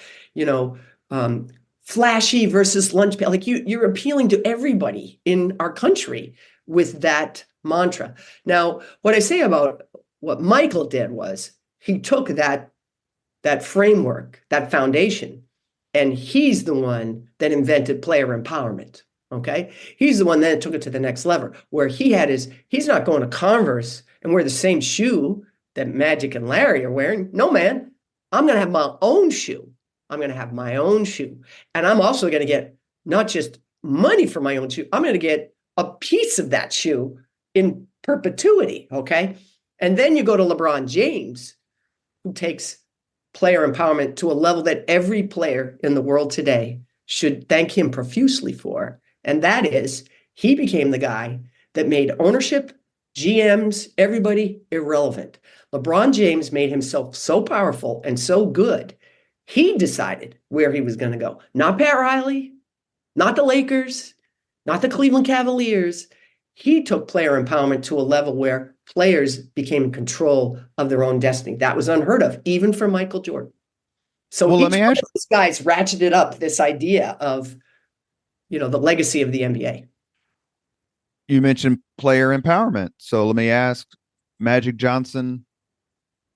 Speaker 3: flashy versus lunch pail. Like you're appealing to everybody in our country with that mantra. Now, what I say about what Michael did was he took that framework, that foundation, and he's the one that invented player empowerment. Okay. He's the one that took it to the next level where he's not going to Converse and wear the same shoe that Magic and Larry are wearing. No, man, I'm going to have my own shoe. I'm going to have my own shoe. And I'm also going to get not just money for my own shoe. I'm going to get a piece of that shoe in perpetuity. Okay. And then you go to LeBron James, who takes player empowerment to a level that every player in the world today should thank him profusely for. And that is, he became the guy that made ownership, GMs, everybody irrelevant. LeBron James made himself so powerful and so good, he decided where he was going to go. Not Pat Riley, not the Lakers, not the Cleveland Cavaliers. He took player empowerment to a level where players became in control of their own destiny. That was unheard of, even for Michael Jordan. So
Speaker 1: let me ask you,
Speaker 3: these guys ratcheted up this idea of, the legacy of the NBA.
Speaker 1: you mentioned player empowerment. So let me ask, Magic Johnson,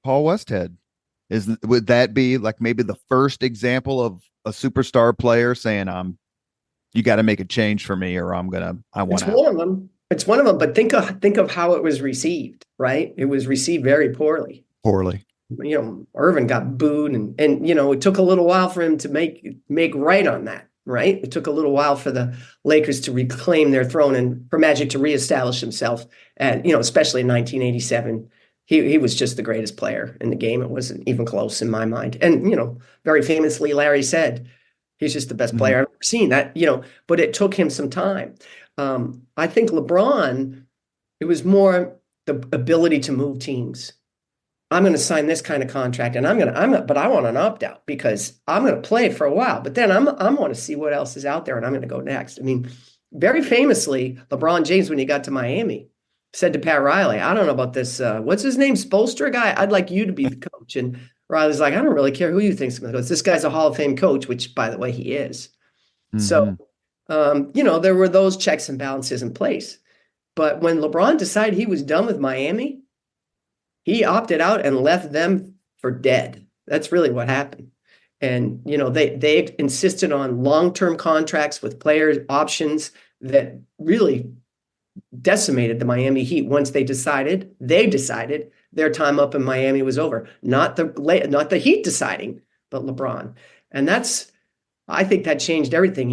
Speaker 1: Paul Westhead, would that be like maybe the first example of a superstar player saying, you got to make a change for me, or I want
Speaker 3: out. One of them. It's one of them, but think of how it was received, right? It was received very poorly. Irvin got booed and it took a little while for him to make right on that, right? It took a little while for the Lakers to reclaim their throne and for Magic to reestablish himself. And, especially in 1987, he was just the greatest player in the game. It wasn't even close in my mind. And, very famously, Larry said, he's just the best player I've ever seen. That, but it took him some time. I think LeBron, it was more the ability to move teams. I'm going to sign this kind of contract, and but I want an opt-out because I'm going to play for a while. But then I want to see what else is out there, and I'm going to go next. I mean, very famously, LeBron James, when he got to Miami, said to Pat Riley, "I don't know about this. What's his name, Spoelstra guy? I'd like you to be the coach." And Riley's like, "I don't really care who you think's going to go. This guy's a Hall of Fame coach," which, by the way, he is. So, there were those checks and balances in place. But when LeBron decided he was done with Miami, he opted out and left them for dead. That's really what happened. And, they insisted on long-term contracts with players options that really decimated the Miami Heat once they decided their time up in Miami was over. Not the Heat deciding, but LeBron. And I think that changed everything.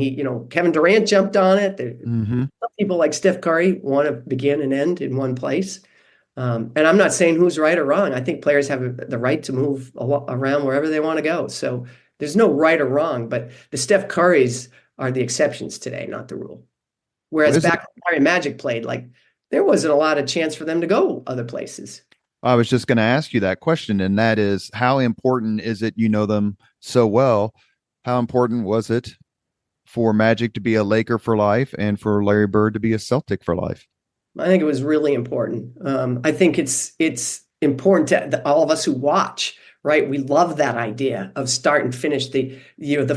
Speaker 3: Kevin Durant jumped on it. Some people like Steph Curry want to begin and end in one place. And I'm not saying who's right or wrong. I think players have the right to move around wherever they want to go. So there's no right or wrong, but the Steph Currys are the exceptions today, not the rule. Whereas back when Larry Magic played, there wasn't a lot of chance for them to go other places.
Speaker 1: I was just going to ask you that question, and that is, how important is it, them so well, how important was it for Magic to be a Laker for life and for Larry Bird to be a Celtic for life?
Speaker 3: I think it was really important. I think it's important to all of us who watch, right? We love that idea of start and finish the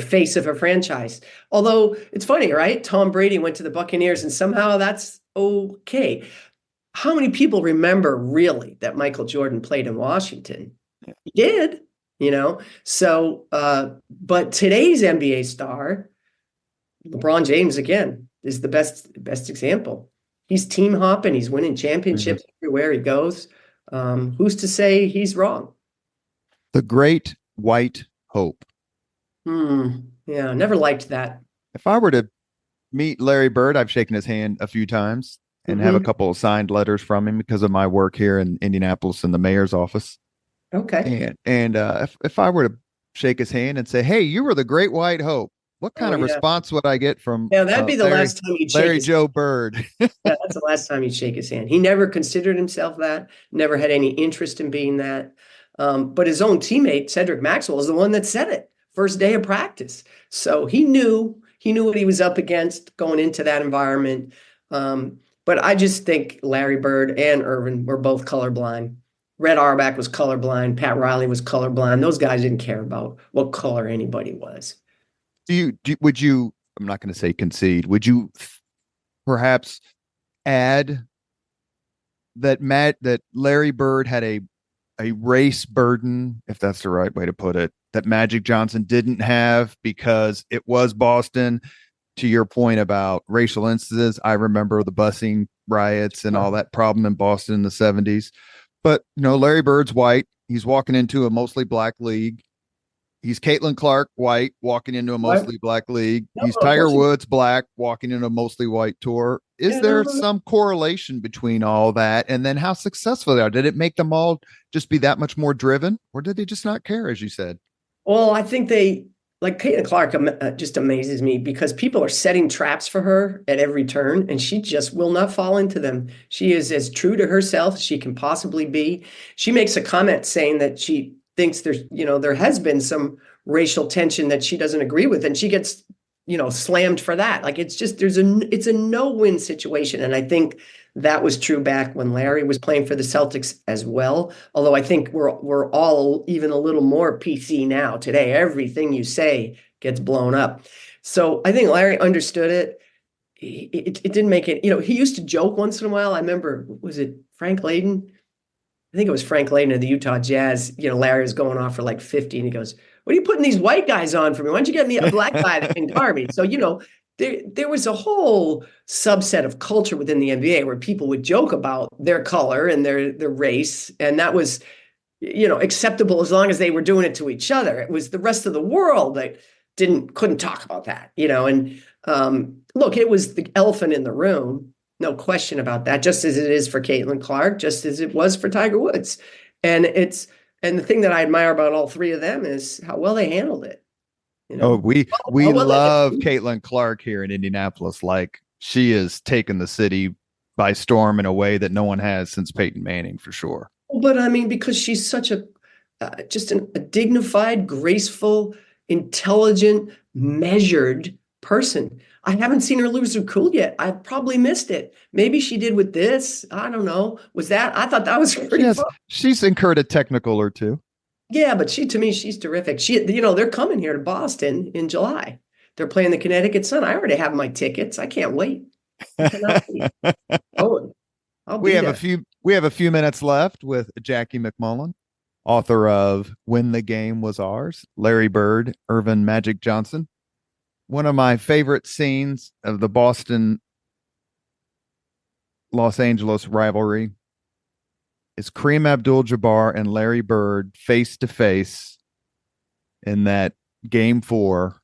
Speaker 3: face of a franchise. Although it's funny, right? Tom Brady went to the Buccaneers and somehow that's okay. How many people remember really that Michael Jordan played in Washington? He did, So, but today's NBA star, LeBron James, again, is the best example. He's team hopping. He's winning championships everywhere he goes. Who's to say he's wrong?
Speaker 1: The great white hope.
Speaker 3: Yeah, never liked that.
Speaker 1: If I were to meet Larry Bird, I've shaken his hand a few times and have a
Speaker 3: Hmm.
Speaker 1: couple of signed letters from him because of my work here in Indianapolis in the mayor's office.
Speaker 3: Okay.
Speaker 1: If I were to shake his hand and say, "Hey, you were the great white hope," what
Speaker 3: Oh
Speaker 1: kind of
Speaker 3: yeah.
Speaker 1: response would I get from
Speaker 3: Yeah, that'd be the last time you'd shake
Speaker 1: Larry
Speaker 3: his.
Speaker 1: Joe Bird?
Speaker 3: Yeah, that's the last time you'd shake his hand. He never considered himself that, never had any interest in being that. But his own teammate, Cedric Maxwell, is the one that said it first day of practice. So he knew what he was up against going into that environment. But I just think Larry Bird and Irvin were both colorblind. Red Auerbach was colorblind. Pat Riley was colorblind. Those guys didn't care about what color anybody was.
Speaker 1: Would you, I'm not going to say concede, would you perhaps add that Larry Bird had a race burden, if that's the right way to put it, that Magic Johnson didn't have because it was Boston? To your point about racial incidents, I remember the busing riots and all that problem in Boston in the 70s. But, Larry Bird's white. He's walking into a mostly black league. He's Caitlin Clark, white, walking into a
Speaker 3: What?
Speaker 1: mostly black league.
Speaker 3: No,
Speaker 1: He's
Speaker 3: of
Speaker 1: Tiger
Speaker 3: course.
Speaker 1: Woods, black, walking into a mostly white tour. Is
Speaker 3: Yeah, no,
Speaker 1: there
Speaker 3: no, no.
Speaker 1: some correlation between all that and then how successful they are? Did it make them all just be that much more driven, or did they just not care, as you said?
Speaker 3: Well, I think like Caitlin Clark just amazes me because people are setting traps for her at every turn, and she just will not fall into them. She is as true to herself as she can possibly be. She makes a comment saying that she thinks there has been some racial tension that she doesn't agree with, and she gets, slammed for that. Like it's a no-win situation, and I think that was true back when Larry was playing for the Celtics as well. Although I think we're all even a little more PC now today. Everything you say gets blown up. So I think Larry understood it. It didn't make it. He used to joke once in a while. I remember, was it Frank Layden? I think it was Frank Layden of the Utah Jazz. Larry was going off for like 50, and he goes, "What are you putting these white guys on for me? Why don't you get me a black guy that can guard me?" So, there was a whole subset of culture within the NBA where people would joke about their color and their race, and that was, acceptable as long as they were doing it to each other. It was the rest of the world that couldn't talk about that, and look, it was the elephant in the room. No question about that, just as it is for Caitlin Clark, just as it was for Tiger Woods. And the thing that I admire about all three of them is how well they handled it.
Speaker 1: Oh, we
Speaker 3: How well
Speaker 1: love Caitlin Clark here in Indianapolis. Like, she has taken the city by storm in a way that no one has since Peyton Manning, for sure.
Speaker 3: But I mean, because she's such a dignified, graceful, intelligent, measured person. I haven't seen her lose her cool yet. I probably missed it. Maybe she did with this. I don't know. I thought that was pretty fun.
Speaker 1: She's incurred a technical or two.
Speaker 3: Yeah, but to me, she's terrific. They're coming here to Boston in July. They're playing the Connecticut Sun. I already have my tickets. I can't wait. I cannot wait. Oh, I'll be there.
Speaker 1: We have a few minutes left with Jackie MacMullan, author of When the Game Was Ours, Larry Bird, Irvin Magic Johnson. One of my favorite scenes of the Boston Los Angeles rivalry is Kareem Abdul-Jabbar and Larry Bird face to face in that game 4.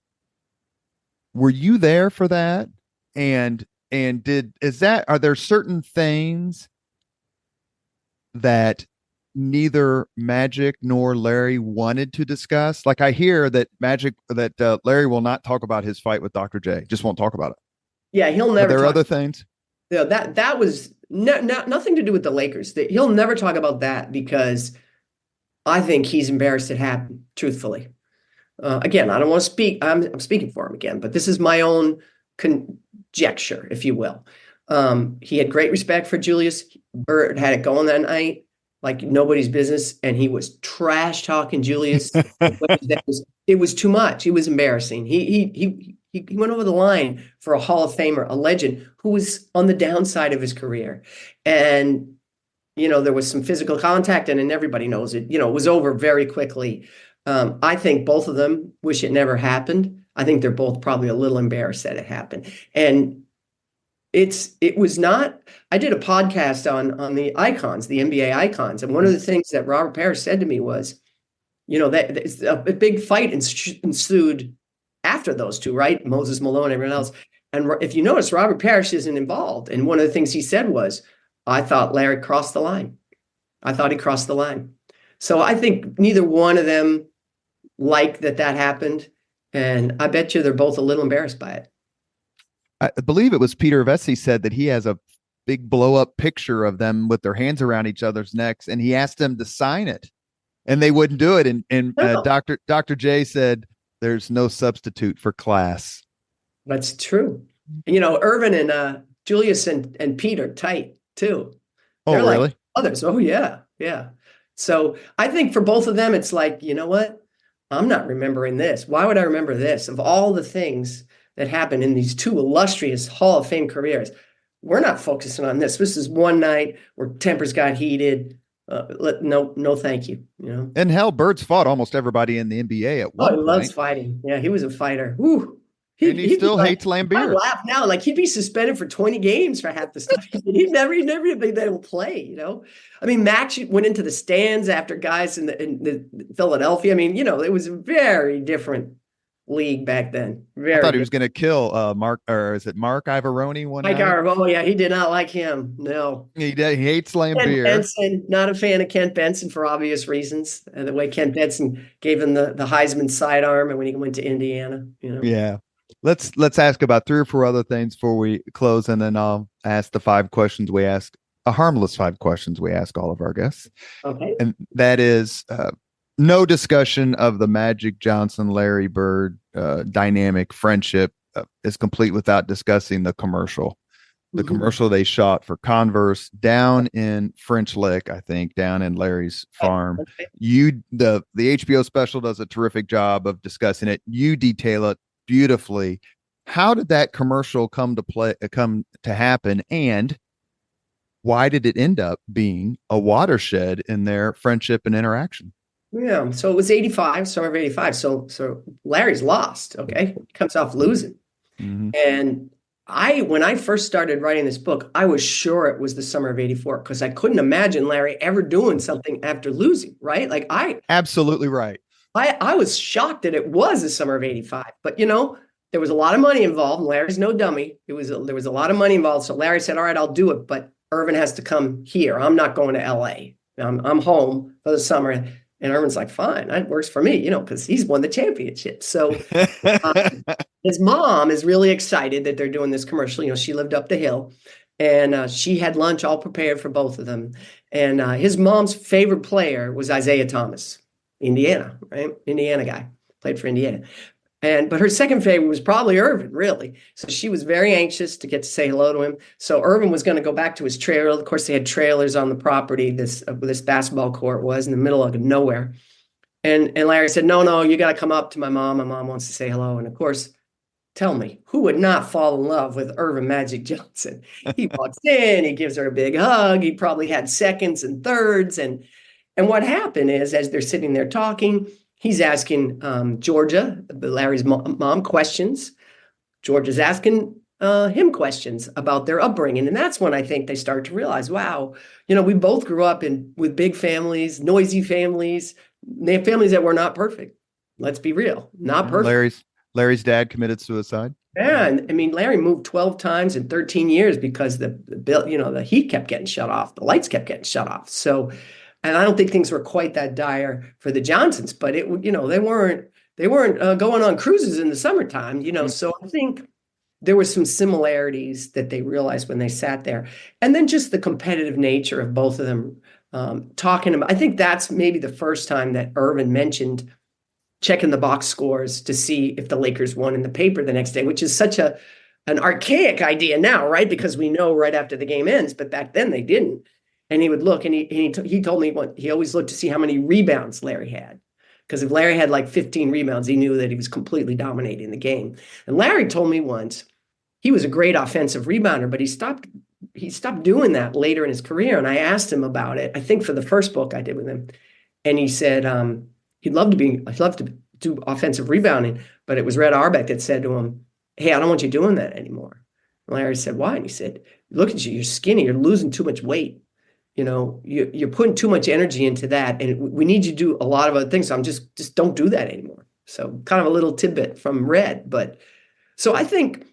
Speaker 1: Were you there for that? And are there certain things that neither Magic nor Larry wanted to discuss? Like, I hear that Larry will not talk about his fight with Dr. J. Just won't talk about it.
Speaker 3: Yeah, he'll never.
Speaker 1: Are there other things?
Speaker 3: Yeah, that was nothing to do with the Lakers. He'll never talk about that because I think he's embarrassed it happened. Truthfully, again, I don't want to speak. I'm speaking for him again, but this is my own conjecture, if you will. He had great respect for Julius. Bird had it going that night like nobody's business, and he was trash talking Julius. It was too much. It was embarrassing. He went over the line for a Hall of Famer, a legend who was on the downside of his career. And, there was some physical contact, and everybody knows it, it was over very quickly. I think both of them wish it never happened. I think they're both probably a little embarrassed that it happened. And it was not, I did a podcast on the icons, the NBA icons. And one of the things that Robert Parrish said to me was, that a big fight ensued after those two, right? Moses Malone, everyone else. And if you notice, Robert Parrish isn't involved. And one of the things he said was, I thought Larry crossed the line. I thought he crossed the line. So I think neither one of them liked that happened. And I bet you they're both a little embarrassed by it.
Speaker 1: I believe it was Peter Vesey said that he has a big blow up picture of them with their hands around each other's necks, and he asked them to sign it, and they wouldn't do it. And Dr. J said, "There's no substitute for class."
Speaker 3: That's true. Irvin and Julius and Pete are tight too. They're
Speaker 1: really?
Speaker 3: Like others. Oh yeah, yeah. So I think for both of them, it's like, you know what? I'm not remembering this. Why would I remember this? Of all the things that happened in these two illustrious Hall of Fame careers, we're not focusing on this. This is one night where tempers got heated. No, thank you.
Speaker 1: And hell, Bird's fought almost everybody in the NBA at one point.
Speaker 3: He loves fighting. Yeah, he was a fighter. Woo.
Speaker 1: He still hates Lambeer.
Speaker 3: I laugh now, like he'd be suspended for 20 games for half the stuff. He'd never been able to play. I mean, Max went into the stands after guys in the Philadelphia. I mean, it was a very different league back then.
Speaker 1: I thought he was going to kill Mark, or is it Mark Ivaroni?
Speaker 3: Oh yeah, he did not like him. No,
Speaker 1: he did. He hates Lambeer.
Speaker 3: Kent Benson, not a fan of Kent Benson for obvious reasons. The way Kent Benson gave him the Heisman sidearm, and when he went to Indiana,
Speaker 1: Yeah. Let's ask about 3 or 4 other things before we close, and then I'll ask the 5 questions we ask, a harmless 5 questions we ask all of our guests.
Speaker 3: Okay.
Speaker 1: And that is no discussion of the Magic Johnson, Larry Bird dynamic friendship is complete without discussing the commercial. The commercial they shot for Converse down in French Lick, I think, down in Larry's farm. The HBO special does a terrific job of discussing it. You detail it beautifully. How did that commercial come to happen, and why did it end up being a watershed in their friendship and interaction?
Speaker 3: Yeah, so it was 85, summer of 85. So Larry's lost. Okay, he comes off losing, and when I first started writing this book, I was sure it was the summer of 84 because I couldn't imagine Larry ever doing something after losing. Right?
Speaker 1: Absolutely right.
Speaker 3: I was shocked that it was the summer of 85, but there was a lot of money involved. And Larry's no dummy. There was a lot of money involved. So Larry said, all right, I'll do it, but Irvin has to come here. I'm not going to LA. I'm home for the summer. And Irvin's like, fine, that works for me, because he's won the championship. So his mom is really excited that they're doing this commercial. She lived up the hill, and she had lunch all prepared for both of them. And his mom's favorite player was Isaiah Thomas. Indiana, right? Indiana guy, played for Indiana. But her second favorite was probably Irvin, really. So she was very anxious to get to say hello to him. So Irvin was going to go back to his trailer. Of course, they had trailers on the property. This basketball court was in the middle of nowhere. And Larry said, no, you got to come up to my mom. My mom wants to say hello. And of course, tell me, who would not fall in love with Irvin Magic Johnson? He walks in, he gives her a big hug. He probably had seconds and thirds. And what happened is, as they're sitting there talking, he's asking Georgia, Larry's mom, questions. Georgia's asking him questions about their upbringing. And that's when I think they start to realize, wow, we both grew up with big families, noisy families, families that were not perfect. Let's be real, not perfect.
Speaker 1: Larry's dad committed suicide.
Speaker 3: Yeah, and I mean, Larry moved 12 times in 13 years because the heat kept getting shut off, the lights kept getting shut off. So. And I don't think things were quite that dire for the Johnsons, but they weren't going on cruises in the summertime, So I think there were some similarities that they realized when they sat there, and then just the competitive nature of both of them talking about. I think that's maybe the first time that Irvin mentioned checking the box scores to see if the Lakers won in the paper the next day, which is such an archaic idea now, right? Because we know right after the game ends, but back then they didn't. And he would look, and he told me he always looked to see how many rebounds Larry had. Because if Larry had like 15 rebounds, he knew that he was completely dominating the game. And Larry told me once he was a great offensive rebounder, but he stopped doing that later in his career. And I asked him about it, I think for the first book I did with him. And he said he'd love to do offensive rebounding, but it was Red Auerbach that said to him, hey, I don't want you doing that anymore. And Larry said, why? And he said, look at you, you're skinny, you're losing too much weight. you're putting too much energy into that, and we need you to do a lot of other things. So I'm just don't do that anymore. So kind of a little tidbit from Red. But so I think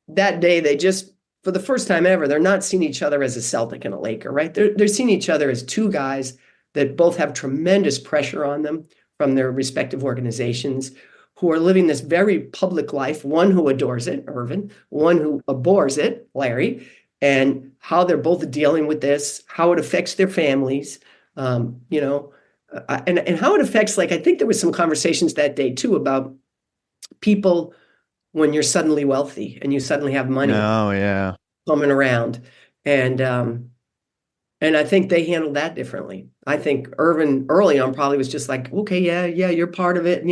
Speaker 3: that day they just, for the first time ever, they're not seeing each other as a Celtic and a Laker, right? They're seeing each other as two guys that both have tremendous pressure on them from their respective organizations, who are living this very public life, one who adores it, Irvin, one who abhors it, Larry, and how they're both dealing with this, how it affects their families, and how it affects, like, I think there was some conversations that day too about people when you're suddenly wealthy and you suddenly have money
Speaker 1: Oh, yeah.
Speaker 3: coming around. And I think they handled that differently. I think Irvin early on probably was just like, okay, yeah, you're part of it,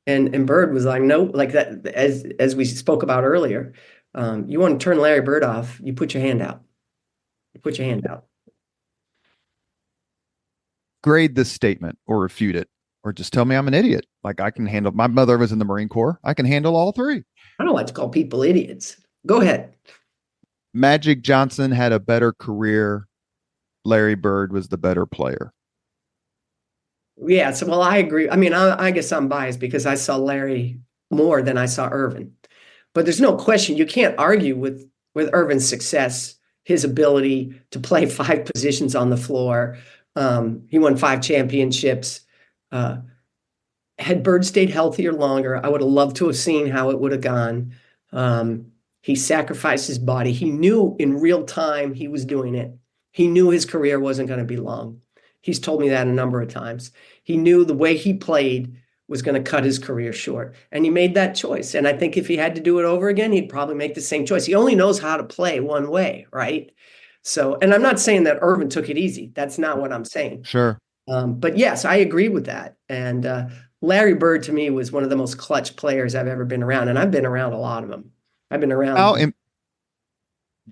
Speaker 3: And Bird was like, no, like that, as we spoke about earlier, you want to turn Larry Bird off, you put your hand out. You put your hand out.
Speaker 1: Grade this statement or refute it, or just tell me I'm an idiot. Like, I can handle, my mother was in the Marine Corps. I can handle all three.
Speaker 3: I don't like to call people idiots. Go ahead.
Speaker 1: Magic Johnson had a better career. Larry Bird was the better player.
Speaker 3: Yeah, so, well, I agree. I mean, I guess I'm biased because I saw Larry more than I saw Irvin. But there's no question, you can't argue with Irvin's success, his ability to play 5 positions on the floor. He won 5 championships. Had Bird stayed healthier longer, I would have loved to have seen how it would have gone. He sacrificed his body. He knew in real time he was doing it. He knew his career wasn't going to be long. He's told me that a number of times. He knew the way he played was going to cut his career short. And he made that choice. And I think if he had to do it over again, he'd probably make the same choice. He only knows how to play one way, right? So, and I'm not saying that Irvin took it easy. That's not what I'm saying.
Speaker 1: Sure.
Speaker 3: But yes, I agree with that. And Larry Bird, to me, was one of the most clutch players I've ever been around. And I've been around a lot of them. I've been around.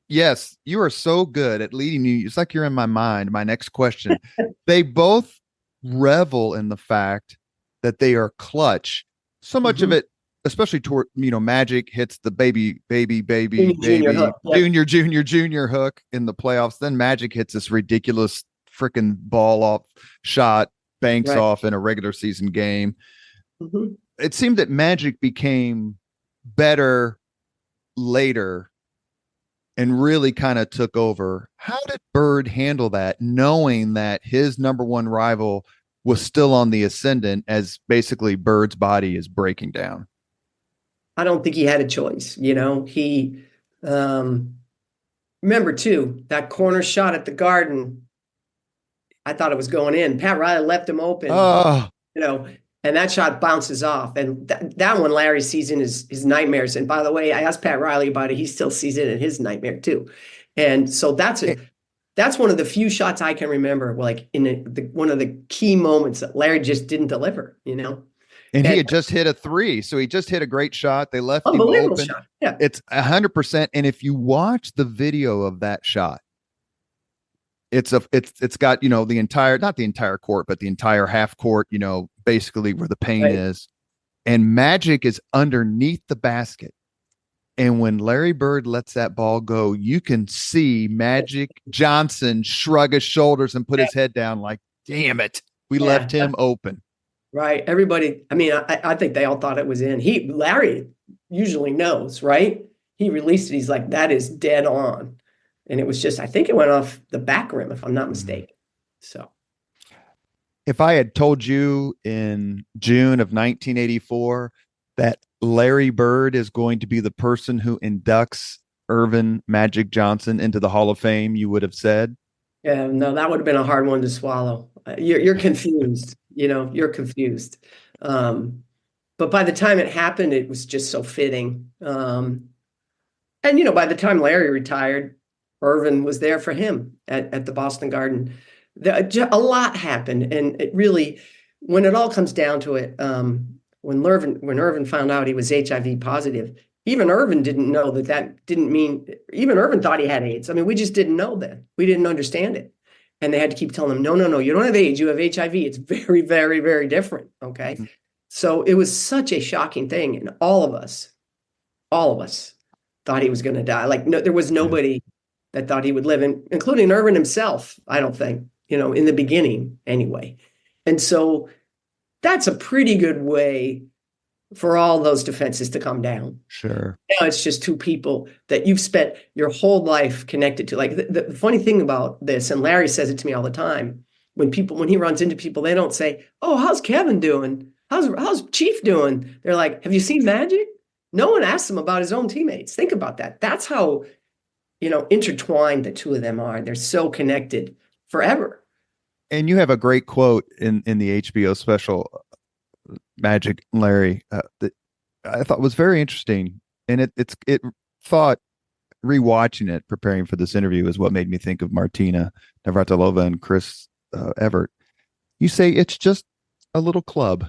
Speaker 1: Yes, you are so good at leading me. It's like you're in my mind. My next question. They both revel in the fact that they are clutch. So much of it, especially toward, Magic hits the baby, junior hook in the playoffs. Then Magic hits this ridiculous freaking ball off shot, banks off in a regular season game. It seemed that Magic became better later and really kind of took over. How did Bird handle that, knowing that his number one rival was still on the ascendant as basically Bird's body is breaking down?
Speaker 3: I don't think he had a choice. He, remember too, that corner shot at the Garden, I thought it was going in. Pat Riley left him open, and that shot bounces off. And that one Larry sees in his nightmares. And by the way, I asked Pat Riley about it. He still sees it in his nightmare too. And so that's one of the few shots I can remember, like in one of the key moments that Larry just didn't deliver,
Speaker 1: And he had just hit a 3. So he just hit a great shot. They left him open.
Speaker 3: Shot. Yeah.
Speaker 1: It's 100%. And if you watch the video of that shot, it's got, the entire, not the entire court, but the entire half court, basically where the paint is. And Magic is underneath the basket. And when Larry Bird lets that ball go, you can see Magic Johnson shrug his shoulders and put his head down like, damn it, we left him open.
Speaker 3: Right. Everybody, I mean, I think they all thought it was in. Larry usually knows, right? He released it. He's like, that is dead on. And it was just, I think it went off the back rim, if I'm not mistaken. So
Speaker 1: if I had told you in June of 1984 that Larry Bird is going to be the person who inducts Irvin Magic Johnson into the Hall of Fame, you would have said?
Speaker 3: Yeah, no, that would have been a hard one to swallow. You're confused, you're confused. But by the time it happened, it was just so fitting. And, by the time Larry retired, Irvin was there for him at the Boston Garden. A lot happened. And it really, when it all comes down to it, when Irvin found out he was HIV positive, even Irvin didn't know that didn't mean, even Irvin thought he had AIDS. I mean, we just didn't know then. We didn't understand it. And they had to keep telling him, no, you don't have AIDS, you have HIV. It's very, very, very different. Okay. Mm-hmm. So it was such a shocking thing. And all of us thought he was going to die. Like, no, there was nobody that thought he would live, including Irvin himself, I don't think, in the beginning anyway. And so that's a pretty good way for all those defenses to come down.
Speaker 1: Sure.
Speaker 3: Now it's just two people that you've spent your whole life connected to. Like the funny thing about this, and Larry says it to me all the time, when he runs into people, they don't say, "Oh, how's Kevin doing? How's Chief doing?" They're like, "Have you seen Magic?" No one asks him about his own teammates. Think about that. That's how, intertwined the two of them are. They're so connected forever.
Speaker 1: And you have a great quote in the HBO special, Magic Larry, that I thought was very interesting. And it thought, rewatching it, preparing for this interview, is what made me think of Martina Navratilova and Chris Evert. You say it's just a little club,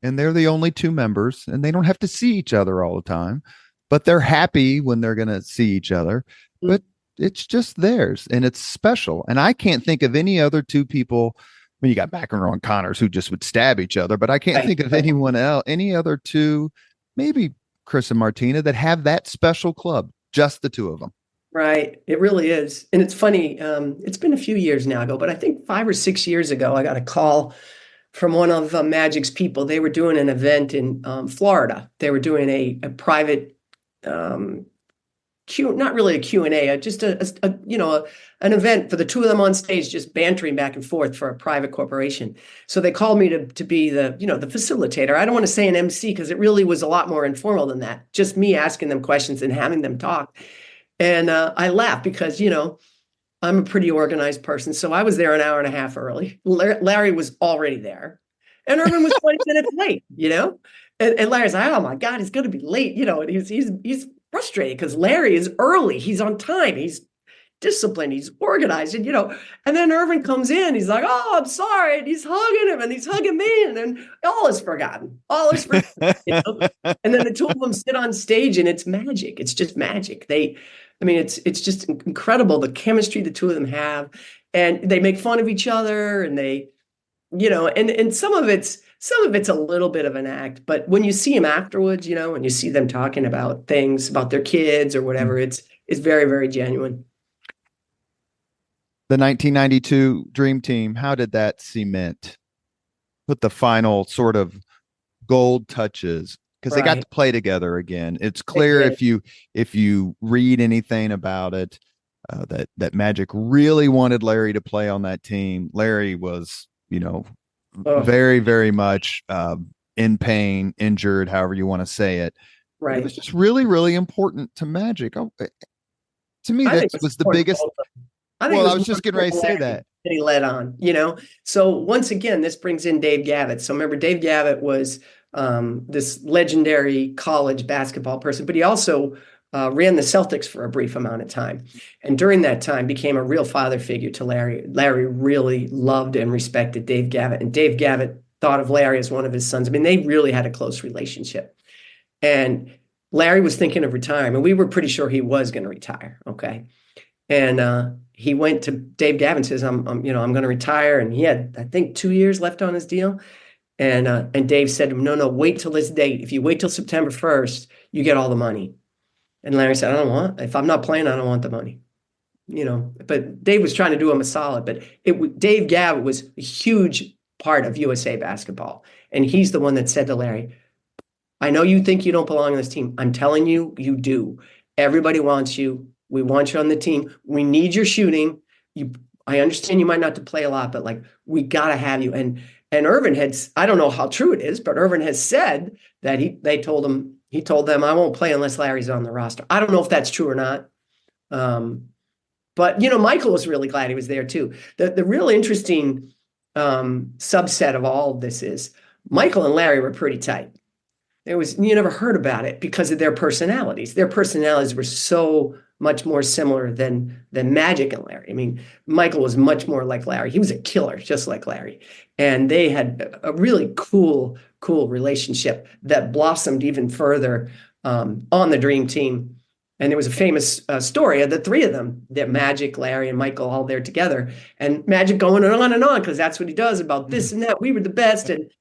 Speaker 1: and they're the only two members, and they don't have to see each other all the time, but they're happy when they're going to see each other. But it's just theirs, and it's special. And I can't think of any other two people. I mean, you got McEnroe and Connors who just would stab each other, but I can't think of anyone else, any other two, maybe Chris and Martina, that have that special club, just the two of them.
Speaker 3: Right. It really is. And it's funny. It's been a few years now ago, but I think 5 or 6 years ago, I got a call from one of Magic's people. They were doing an event in Florida. They were doing a private not really a Q&A, just an event for the two of them on stage, just bantering back and forth for a private corporation. So they called me to be the facilitator. I don't want to say an MC because it really was a lot more informal than that. Just me asking them questions and having them talk. And I laughed because, I'm a pretty organized person. So I was there an hour and a half early. Larry was already there. And Irvin was 20 minutes late, And Larry's like, "Oh my God, he's going to be late." And he's frustrated because Larry is early. He's on time. He's disciplined. He's organized. And then Irvin comes in. He's like, "Oh, I'm sorry." And he's hugging him and he's hugging me. And then all is forgotten. All is forgotten. And then the two of them sit on stage and it's magic. It's just magic. It's just incredible, the chemistry the two of them have. And they make fun of each other, and they, and some of it's a little bit of an act, but when you see them afterwards, when you see them talking about things, about their kids or whatever, it's very, very genuine.
Speaker 1: The 1992 Dream Team, how did that cement, put the final sort of gold touches? Because they got to play together again. It's clear if you read anything about it, that Magic really wanted Larry to play on that team. Larry was, very, very much in pain, injured, however you want to say it. Right. It was just really, really important to Magic. To me, that was the biggest. I was just getting ready to say that
Speaker 3: he led on, So once again, this brings in Dave Gavitt. So remember, Dave Gavitt was this legendary college basketball person, but he also ran the Celtics for a brief amount of time. And during that time became a real father figure to Larry. Larry really loved and respected Dave Gavitt, and Dave Gavitt thought of Larry as one of his sons. They really had a close relationship. And Larry was thinking of retirement. We were pretty sure he was going to retire. Okay. And he went to Dave Gavitt and says, I'm going to retire. And he had, I think, 2 years left on his deal. And Dave said to him, no, wait till this date. If you wait till September 1st, you get all the money. And Larry said, if I'm not playing, I don't want the money. But Dave was trying to do him a solid. But Dave Gavitt was a huge part of USA basketball. And he's the one that said to Larry, "I know you think you don't belong on this team. I'm telling you, you do. Everybody wants you. We want you on the team. We need your shooting. I understand you might not have to play a lot, but we got to have you." And Irvin I don't know how true it is, but Irvin has said that he told them, "I won't play unless Larry's on the roster." I don't know if that's true or not. But Michael was really glad he was there too. The real interesting subset of all of this is Michael and Larry were pretty tight. You never heard about it because of their personalities. Their personalities were so much more similar than Magic and Larry. Michael was much more like Larry. He was a killer, just like Larry. And they had a really cool relationship that blossomed even further on the Dream Team. And there was a famous story of the three of them, that Magic, Larry, and Michael all there together. And Magic going on because that's what he does about this and that. We were the best. And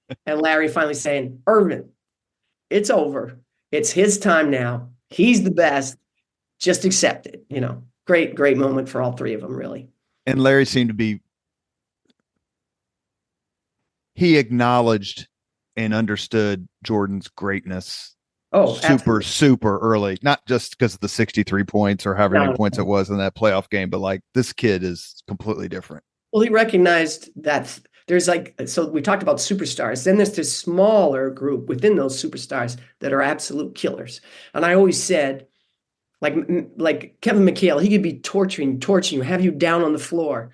Speaker 3: Larry finally saying, "Irvin, it's over. It's his time now. He's the best. Just accept it," great moment for all three of them, really.
Speaker 1: And Larry seemed to be, he acknowledged and understood Jordan's greatness super early, not just because of the 63 points or however many points it was in that playoff game, but like this kid is completely different.
Speaker 3: Well, he recognized that there's so we talked about superstars. Then there's this smaller group within those superstars that are absolute killers. And I always said, like Kevin McHale, he could be torturing you, have you down on the floor,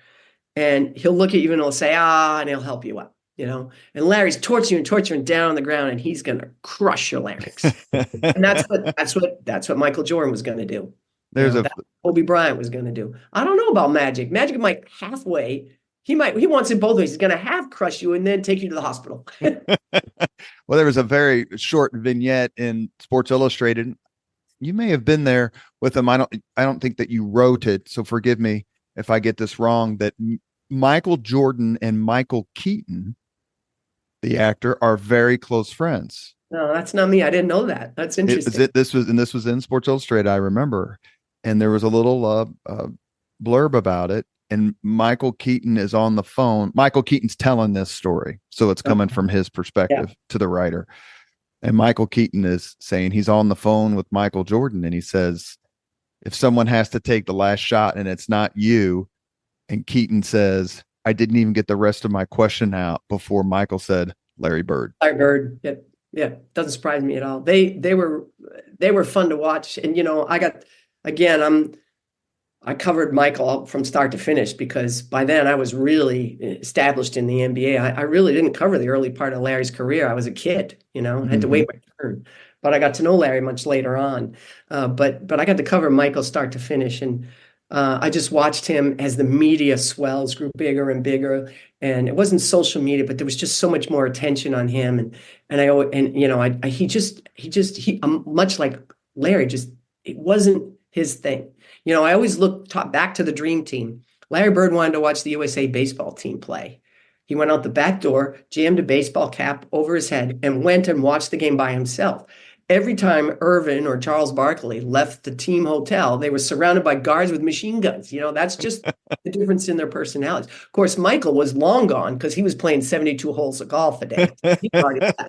Speaker 3: and he'll look at you and he'll say, and he'll help you up. And Larry's torturing down on the ground, and he's going to crush your larynx. And that's what Michael Jordan was going to do. That's what Kobe Bryant was going to do. I don't know about Magic. Magic might halfway. He wants it both ways. He's going to half crush you and then take you to the hospital.
Speaker 1: Well, there was a very short vignette in Sports Illustrated. You may have been there with him. I don't think that you wrote it, so forgive me if I get this wrong. That Michael Jordan and Michael Keaton, the actor, are very close friends.
Speaker 3: No, that's not me. I didn't know that. That's interesting.
Speaker 1: This was in Sports Illustrated, I remember, and there was a little blurb about it. And Michael Keaton is on the phone. Michael Keaton's telling this story, so it's coming from his perspective to the writer. And Michael Keaton is saying he's on the phone with Michael Jordan, and he says, "If someone has to take the last shot and it's not you," and Keaton says, "I didn't even get the rest of my question out before Michael said Larry Bird."
Speaker 3: Larry Bird. Yeah. Doesn't surprise me at all. They were fun to watch. And, I covered Michael up from start to finish because by then I was really established in the NBA. I really didn't cover the early part of Larry's career. I was a kid, I had to wait my turn. But I got to know Larry much later on. But I got to cover Michael start to finish. And I just watched him as the media swells grew bigger and bigger. And it wasn't social media, but there was just so much more attention on him. He much like Larry, it wasn't his thing. I always look back to the dream team. Larry Bird wanted to watch the USA baseball team play. He went out the back door, jammed a baseball cap over his head, and went and watched the game by himself. Every time Irvin or Charles Barkley left the team hotel, they were surrounded by guards with machine guns. That's just the difference in their personalities. Of course, Michael was long gone because he was playing 72 holes of golf a day.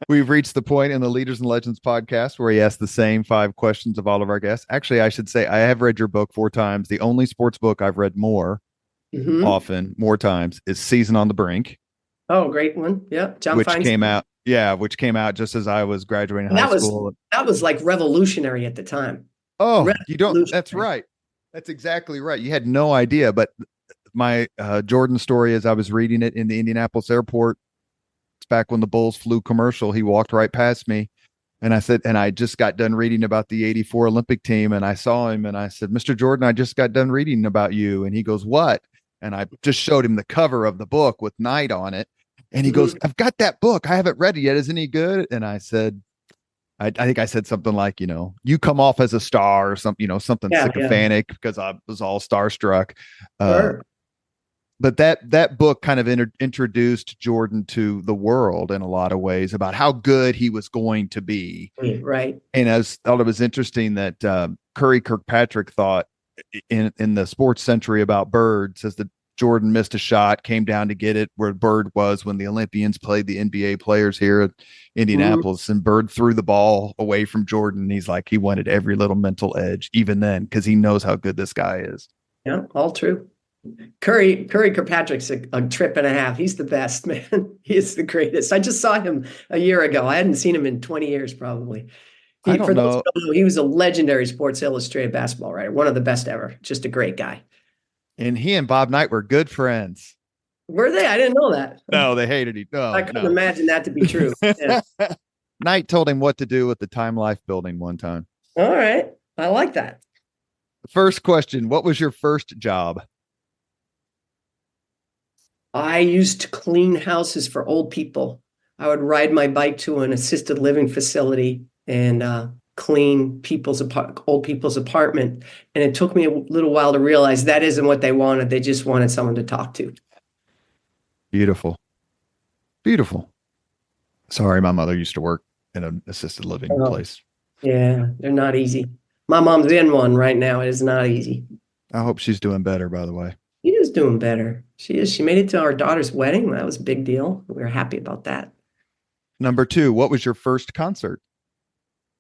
Speaker 1: We've reached the point in the Leaders and Legends podcast where he asks the same 5 questions of all of our guests. Actually, I should say I have read your book 4 times. The only sports book I've read more times is Season on the Brink.
Speaker 3: Oh, great one. Yeah. John
Speaker 1: which
Speaker 3: Feinstein.
Speaker 1: came out. Yeah, which came out just as I was graduating high school.
Speaker 3: That was like revolutionary at the time.
Speaker 1: Oh, you don't. That's right. That's exactly right. You had no idea. But my Jordan story, as I was reading it in the Indianapolis airport, it's back when the Bulls flew commercial. He walked right past me, and I said, and I just got done reading about the '84 Olympic team, and I saw him, and I said, "Mr. Jordan, I just got done reading about you." And he goes, "What?" And I just showed him the cover of the book with Night on it. And he goes, "I've got that book. I haven't read it yet. Isn't he good?" And I said, I think I said something like, you come off as a star or something, something sycophantic because I was all starstruck.
Speaker 3: Sure.
Speaker 1: But that book kind of introduced Jordan to the world in a lot of ways about how good he was going to be.
Speaker 3: Right.
Speaker 1: And I thought it was interesting that Curry Kirkpatrick thought in the Sports Century about Bird says that Jordan missed a shot, came down to get it where Bird was when the Olympians played the NBA players here at Indianapolis, and Bird threw the ball away from Jordan. He's like, he wanted every little mental edge, even then, because he knows how good this guy is.
Speaker 3: Yeah, all true. Curry Kirkpatrick's a trip and a half. He's the best, man. He is the greatest. I just saw him a year ago. I hadn't seen him in 20 years, probably.
Speaker 1: I don't know.
Speaker 3: He was a legendary Sports Illustrated basketball writer, one of the best ever. Just a great guy.
Speaker 1: And he and Bob Knight were good friends.
Speaker 3: Were they? I didn't know that.
Speaker 1: No, they hated each other.
Speaker 3: I couldn't imagine that to be true. Yeah.
Speaker 1: Knight told him what to do with the Time Life building one time.
Speaker 3: All right. I like that.
Speaker 1: First question. What was your first job?
Speaker 3: I used to clean houses for old people. I would ride my bike to an assisted living facility and clean old people's apartment. And it took me a little while to realize that isn't what they wanted. They just wanted someone to talk to.
Speaker 1: Beautiful. Beautiful. Sorry, my mother used to work in an assisted living place.
Speaker 3: Yeah, they're not easy. My mom's in one right now. It is not easy.
Speaker 1: I hope she's doing better, by the way.
Speaker 3: She is doing better. She is. She made it to our daughter's wedding. That was a big deal. We were happy about that.
Speaker 1: Number two, what was your first concert?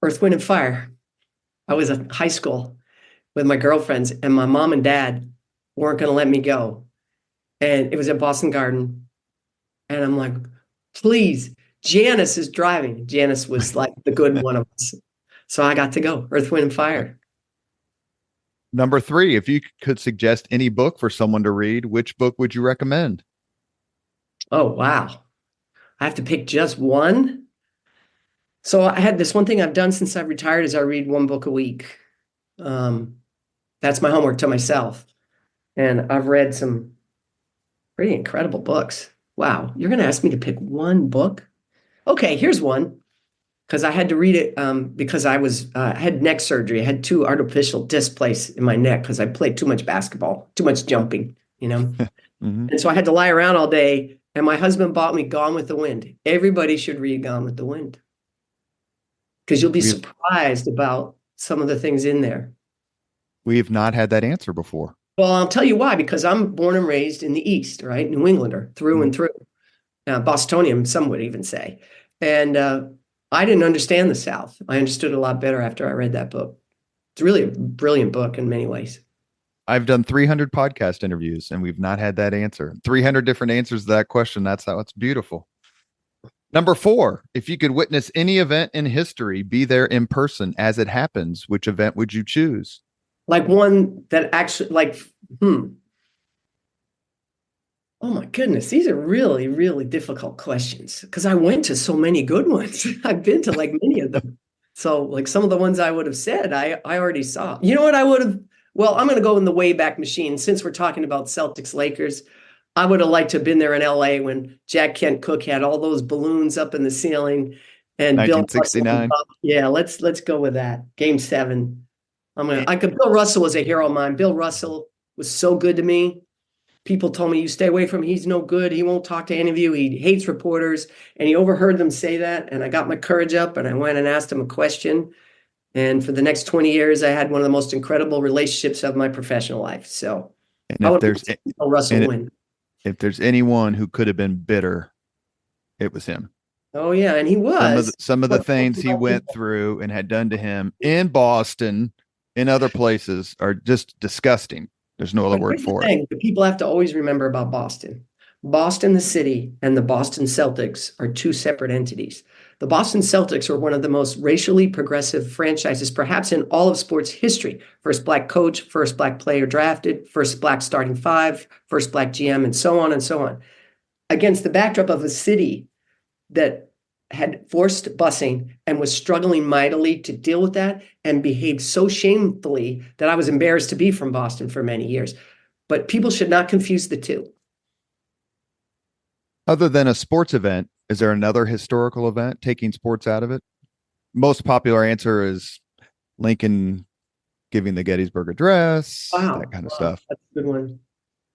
Speaker 3: Earth, Wind, and Fire. I was in high school with my girlfriends, and my mom and dad weren't going to let me go. And it was at Boston Garden. And I'm like, please, Janice is driving. Janice was like the good one of us. So I got to go. Earth, Wind, and Fire.
Speaker 1: Number three, if you could suggest any book for someone to read, which book would you recommend?
Speaker 3: Oh, wow. I have to pick just one. So I had this one thing I've done since I've retired is I read one book a week. That's my homework to myself. And I've read some pretty incredible books. Wow. You're going to ask me to pick one book? Okay, here's one. Because I had to read it because I had neck surgery. I had two artificial disc placed in my neck because I played too much basketball, too much jumping, you know.
Speaker 1: Mm-hmm.
Speaker 3: And so I had to lie around all day. And my husband bought me Gone with the Wind. Everybody should read Gone with the Wind because you'll be surprised about some of the things in there.
Speaker 1: We've not had that answer before.
Speaker 3: Well, I'll tell you why, because I'm born and raised in the East, right? New Englander, through and through. Bostonian, some would even say. And I didn't understand the South. I understood it a lot better after I read that book. It's really a brilliant book in many ways.
Speaker 1: I've done 300 podcast interviews and we've not had that answer. 300 different answers to that question. That's how it's beautiful. Number four, if you could witness any event in history, be there in person as it happens, which event would you choose?
Speaker 3: Like one that actually, Oh my goodness, these are really, really difficult questions because I went to so many good ones. I've been to like many of them. So like some of the ones I would have said, I already saw. You know what I would have? Well, I'm going to go in the Wayback Machine. Since we're talking about Celtics Lakers, I would have liked to have been there in LA when Jack Kent Cooke had all those balloons up in the ceiling and Bill
Speaker 1: 1969.
Speaker 3: Russell. Yeah, let's go with that. Game 7. Bill Russell was a hero of mine. Bill Russell was so good to me. People told me, you stay away from him. He's no good. He won't talk to any of you. He hates reporters. And he overheard them say that. And I got my courage up and I went and asked him a question. And for the next 20 years, I had one of the most incredible relationships of my professional life. So
Speaker 1: and
Speaker 3: Russell win.
Speaker 1: If there's anyone who could have been bitter, it was him.
Speaker 3: Oh, yeah. And he was.
Speaker 1: Some of the things he went through and had done to him in Boston, in other places, are just disgusting. There's no other word for it.
Speaker 3: The people have to always remember about Boston. Boston, the city, and the Boston Celtics are two separate entities. The Boston Celtics are one of the most racially progressive franchises, perhaps in all of sports history. First black coach, first black player drafted, first black starting five, first black GM, and so on and so on. Against the backdrop of a city that had forced busing and was struggling mightily to deal with that and behaved so shamefully that I was embarrassed to be from Boston for many years. But people should not confuse the two.
Speaker 1: Other than a sports event, is there another historical event taking sports out of it? Most popular answer is Lincoln giving the Gettysburg Address, that kind of stuff.
Speaker 3: That's a good one.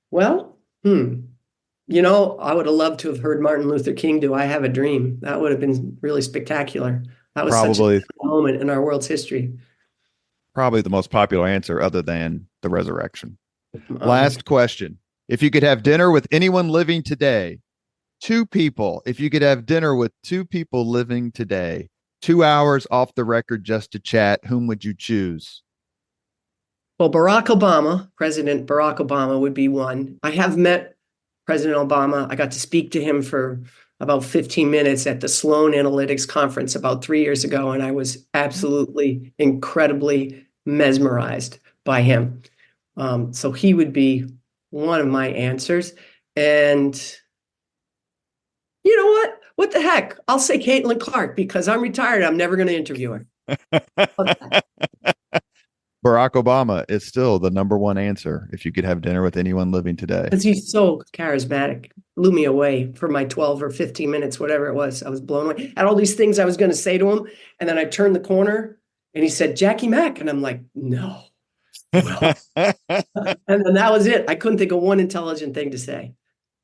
Speaker 3: Well, you know, I would have loved to have heard Martin Luther King do I Have a Dream. That would have been really spectacular. That was
Speaker 1: probably
Speaker 3: such a moment in our world's history.
Speaker 1: Probably the most popular answer other than the resurrection. Last question. If you could have dinner with anyone living today, two people, if you could have dinner with two people living today, 2 hours off the record just to chat, whom would you choose?
Speaker 3: Well, President Barack Obama would be one. I have met President Obama. I got to speak to him for about 15 minutes at the Sloan Analytics Conference about 3 years ago, and I was absolutely incredibly mesmerized by him. So he would be one of my answers. And you know what? What the heck? I'll say Caitlin Clark because I'm retired. I'm never going to interview her.
Speaker 1: Barack Obama is still the number one answer if you could have dinner with anyone living today.
Speaker 3: Because he's so charismatic. Blew me away for my 12 or 15 minutes, whatever it was. I was blown away. I had all these things I was going to say to him. And then I turned the corner and he said, Jackie Mac. And I'm like, no. And then that was it. I couldn't think of one intelligent thing to say.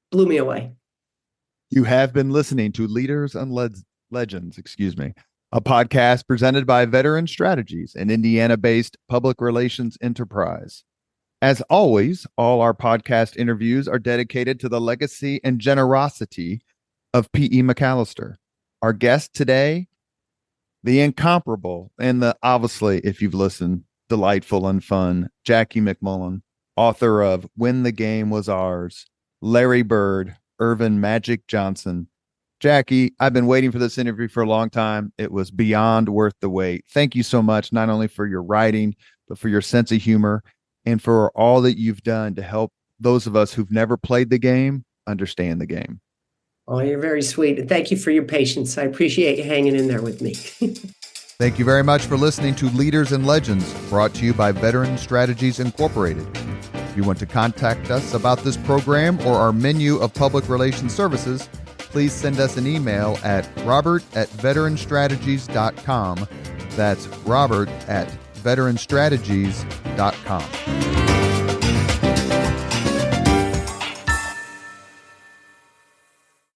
Speaker 3: Blew me away.
Speaker 1: You have been listening to Leaders and Legends, a podcast presented by Veteran Strategies, an Indiana-based public relations enterprise. As always, all our podcast interviews are dedicated to the legacy and generosity of P.E. McAllister. Our guest today, the incomparable and the obviously, if you've listened, delightful and fun, Jackie MacMullan, author of When the Game Was Ours, Larry Bird, Irvin Magic Johnson. Jackie, I've been waiting for this interview for a long time. It was beyond worth the wait. Thank you so much, not only for your writing, but for your sense of humor and for all that you've done to help those of us who've never played the game understand the game.
Speaker 3: Oh, you're very sweet. And thank you for your patience. I appreciate you hanging in there with me.
Speaker 1: Thank you very much for listening to Leaders and Legends, brought to you by Veteran Strategies Incorporated. If you want to contact us about this program or our menu of public relations services, please send us an email at robert@veteranstrategies.com. That's robert@veteranstrategies.com.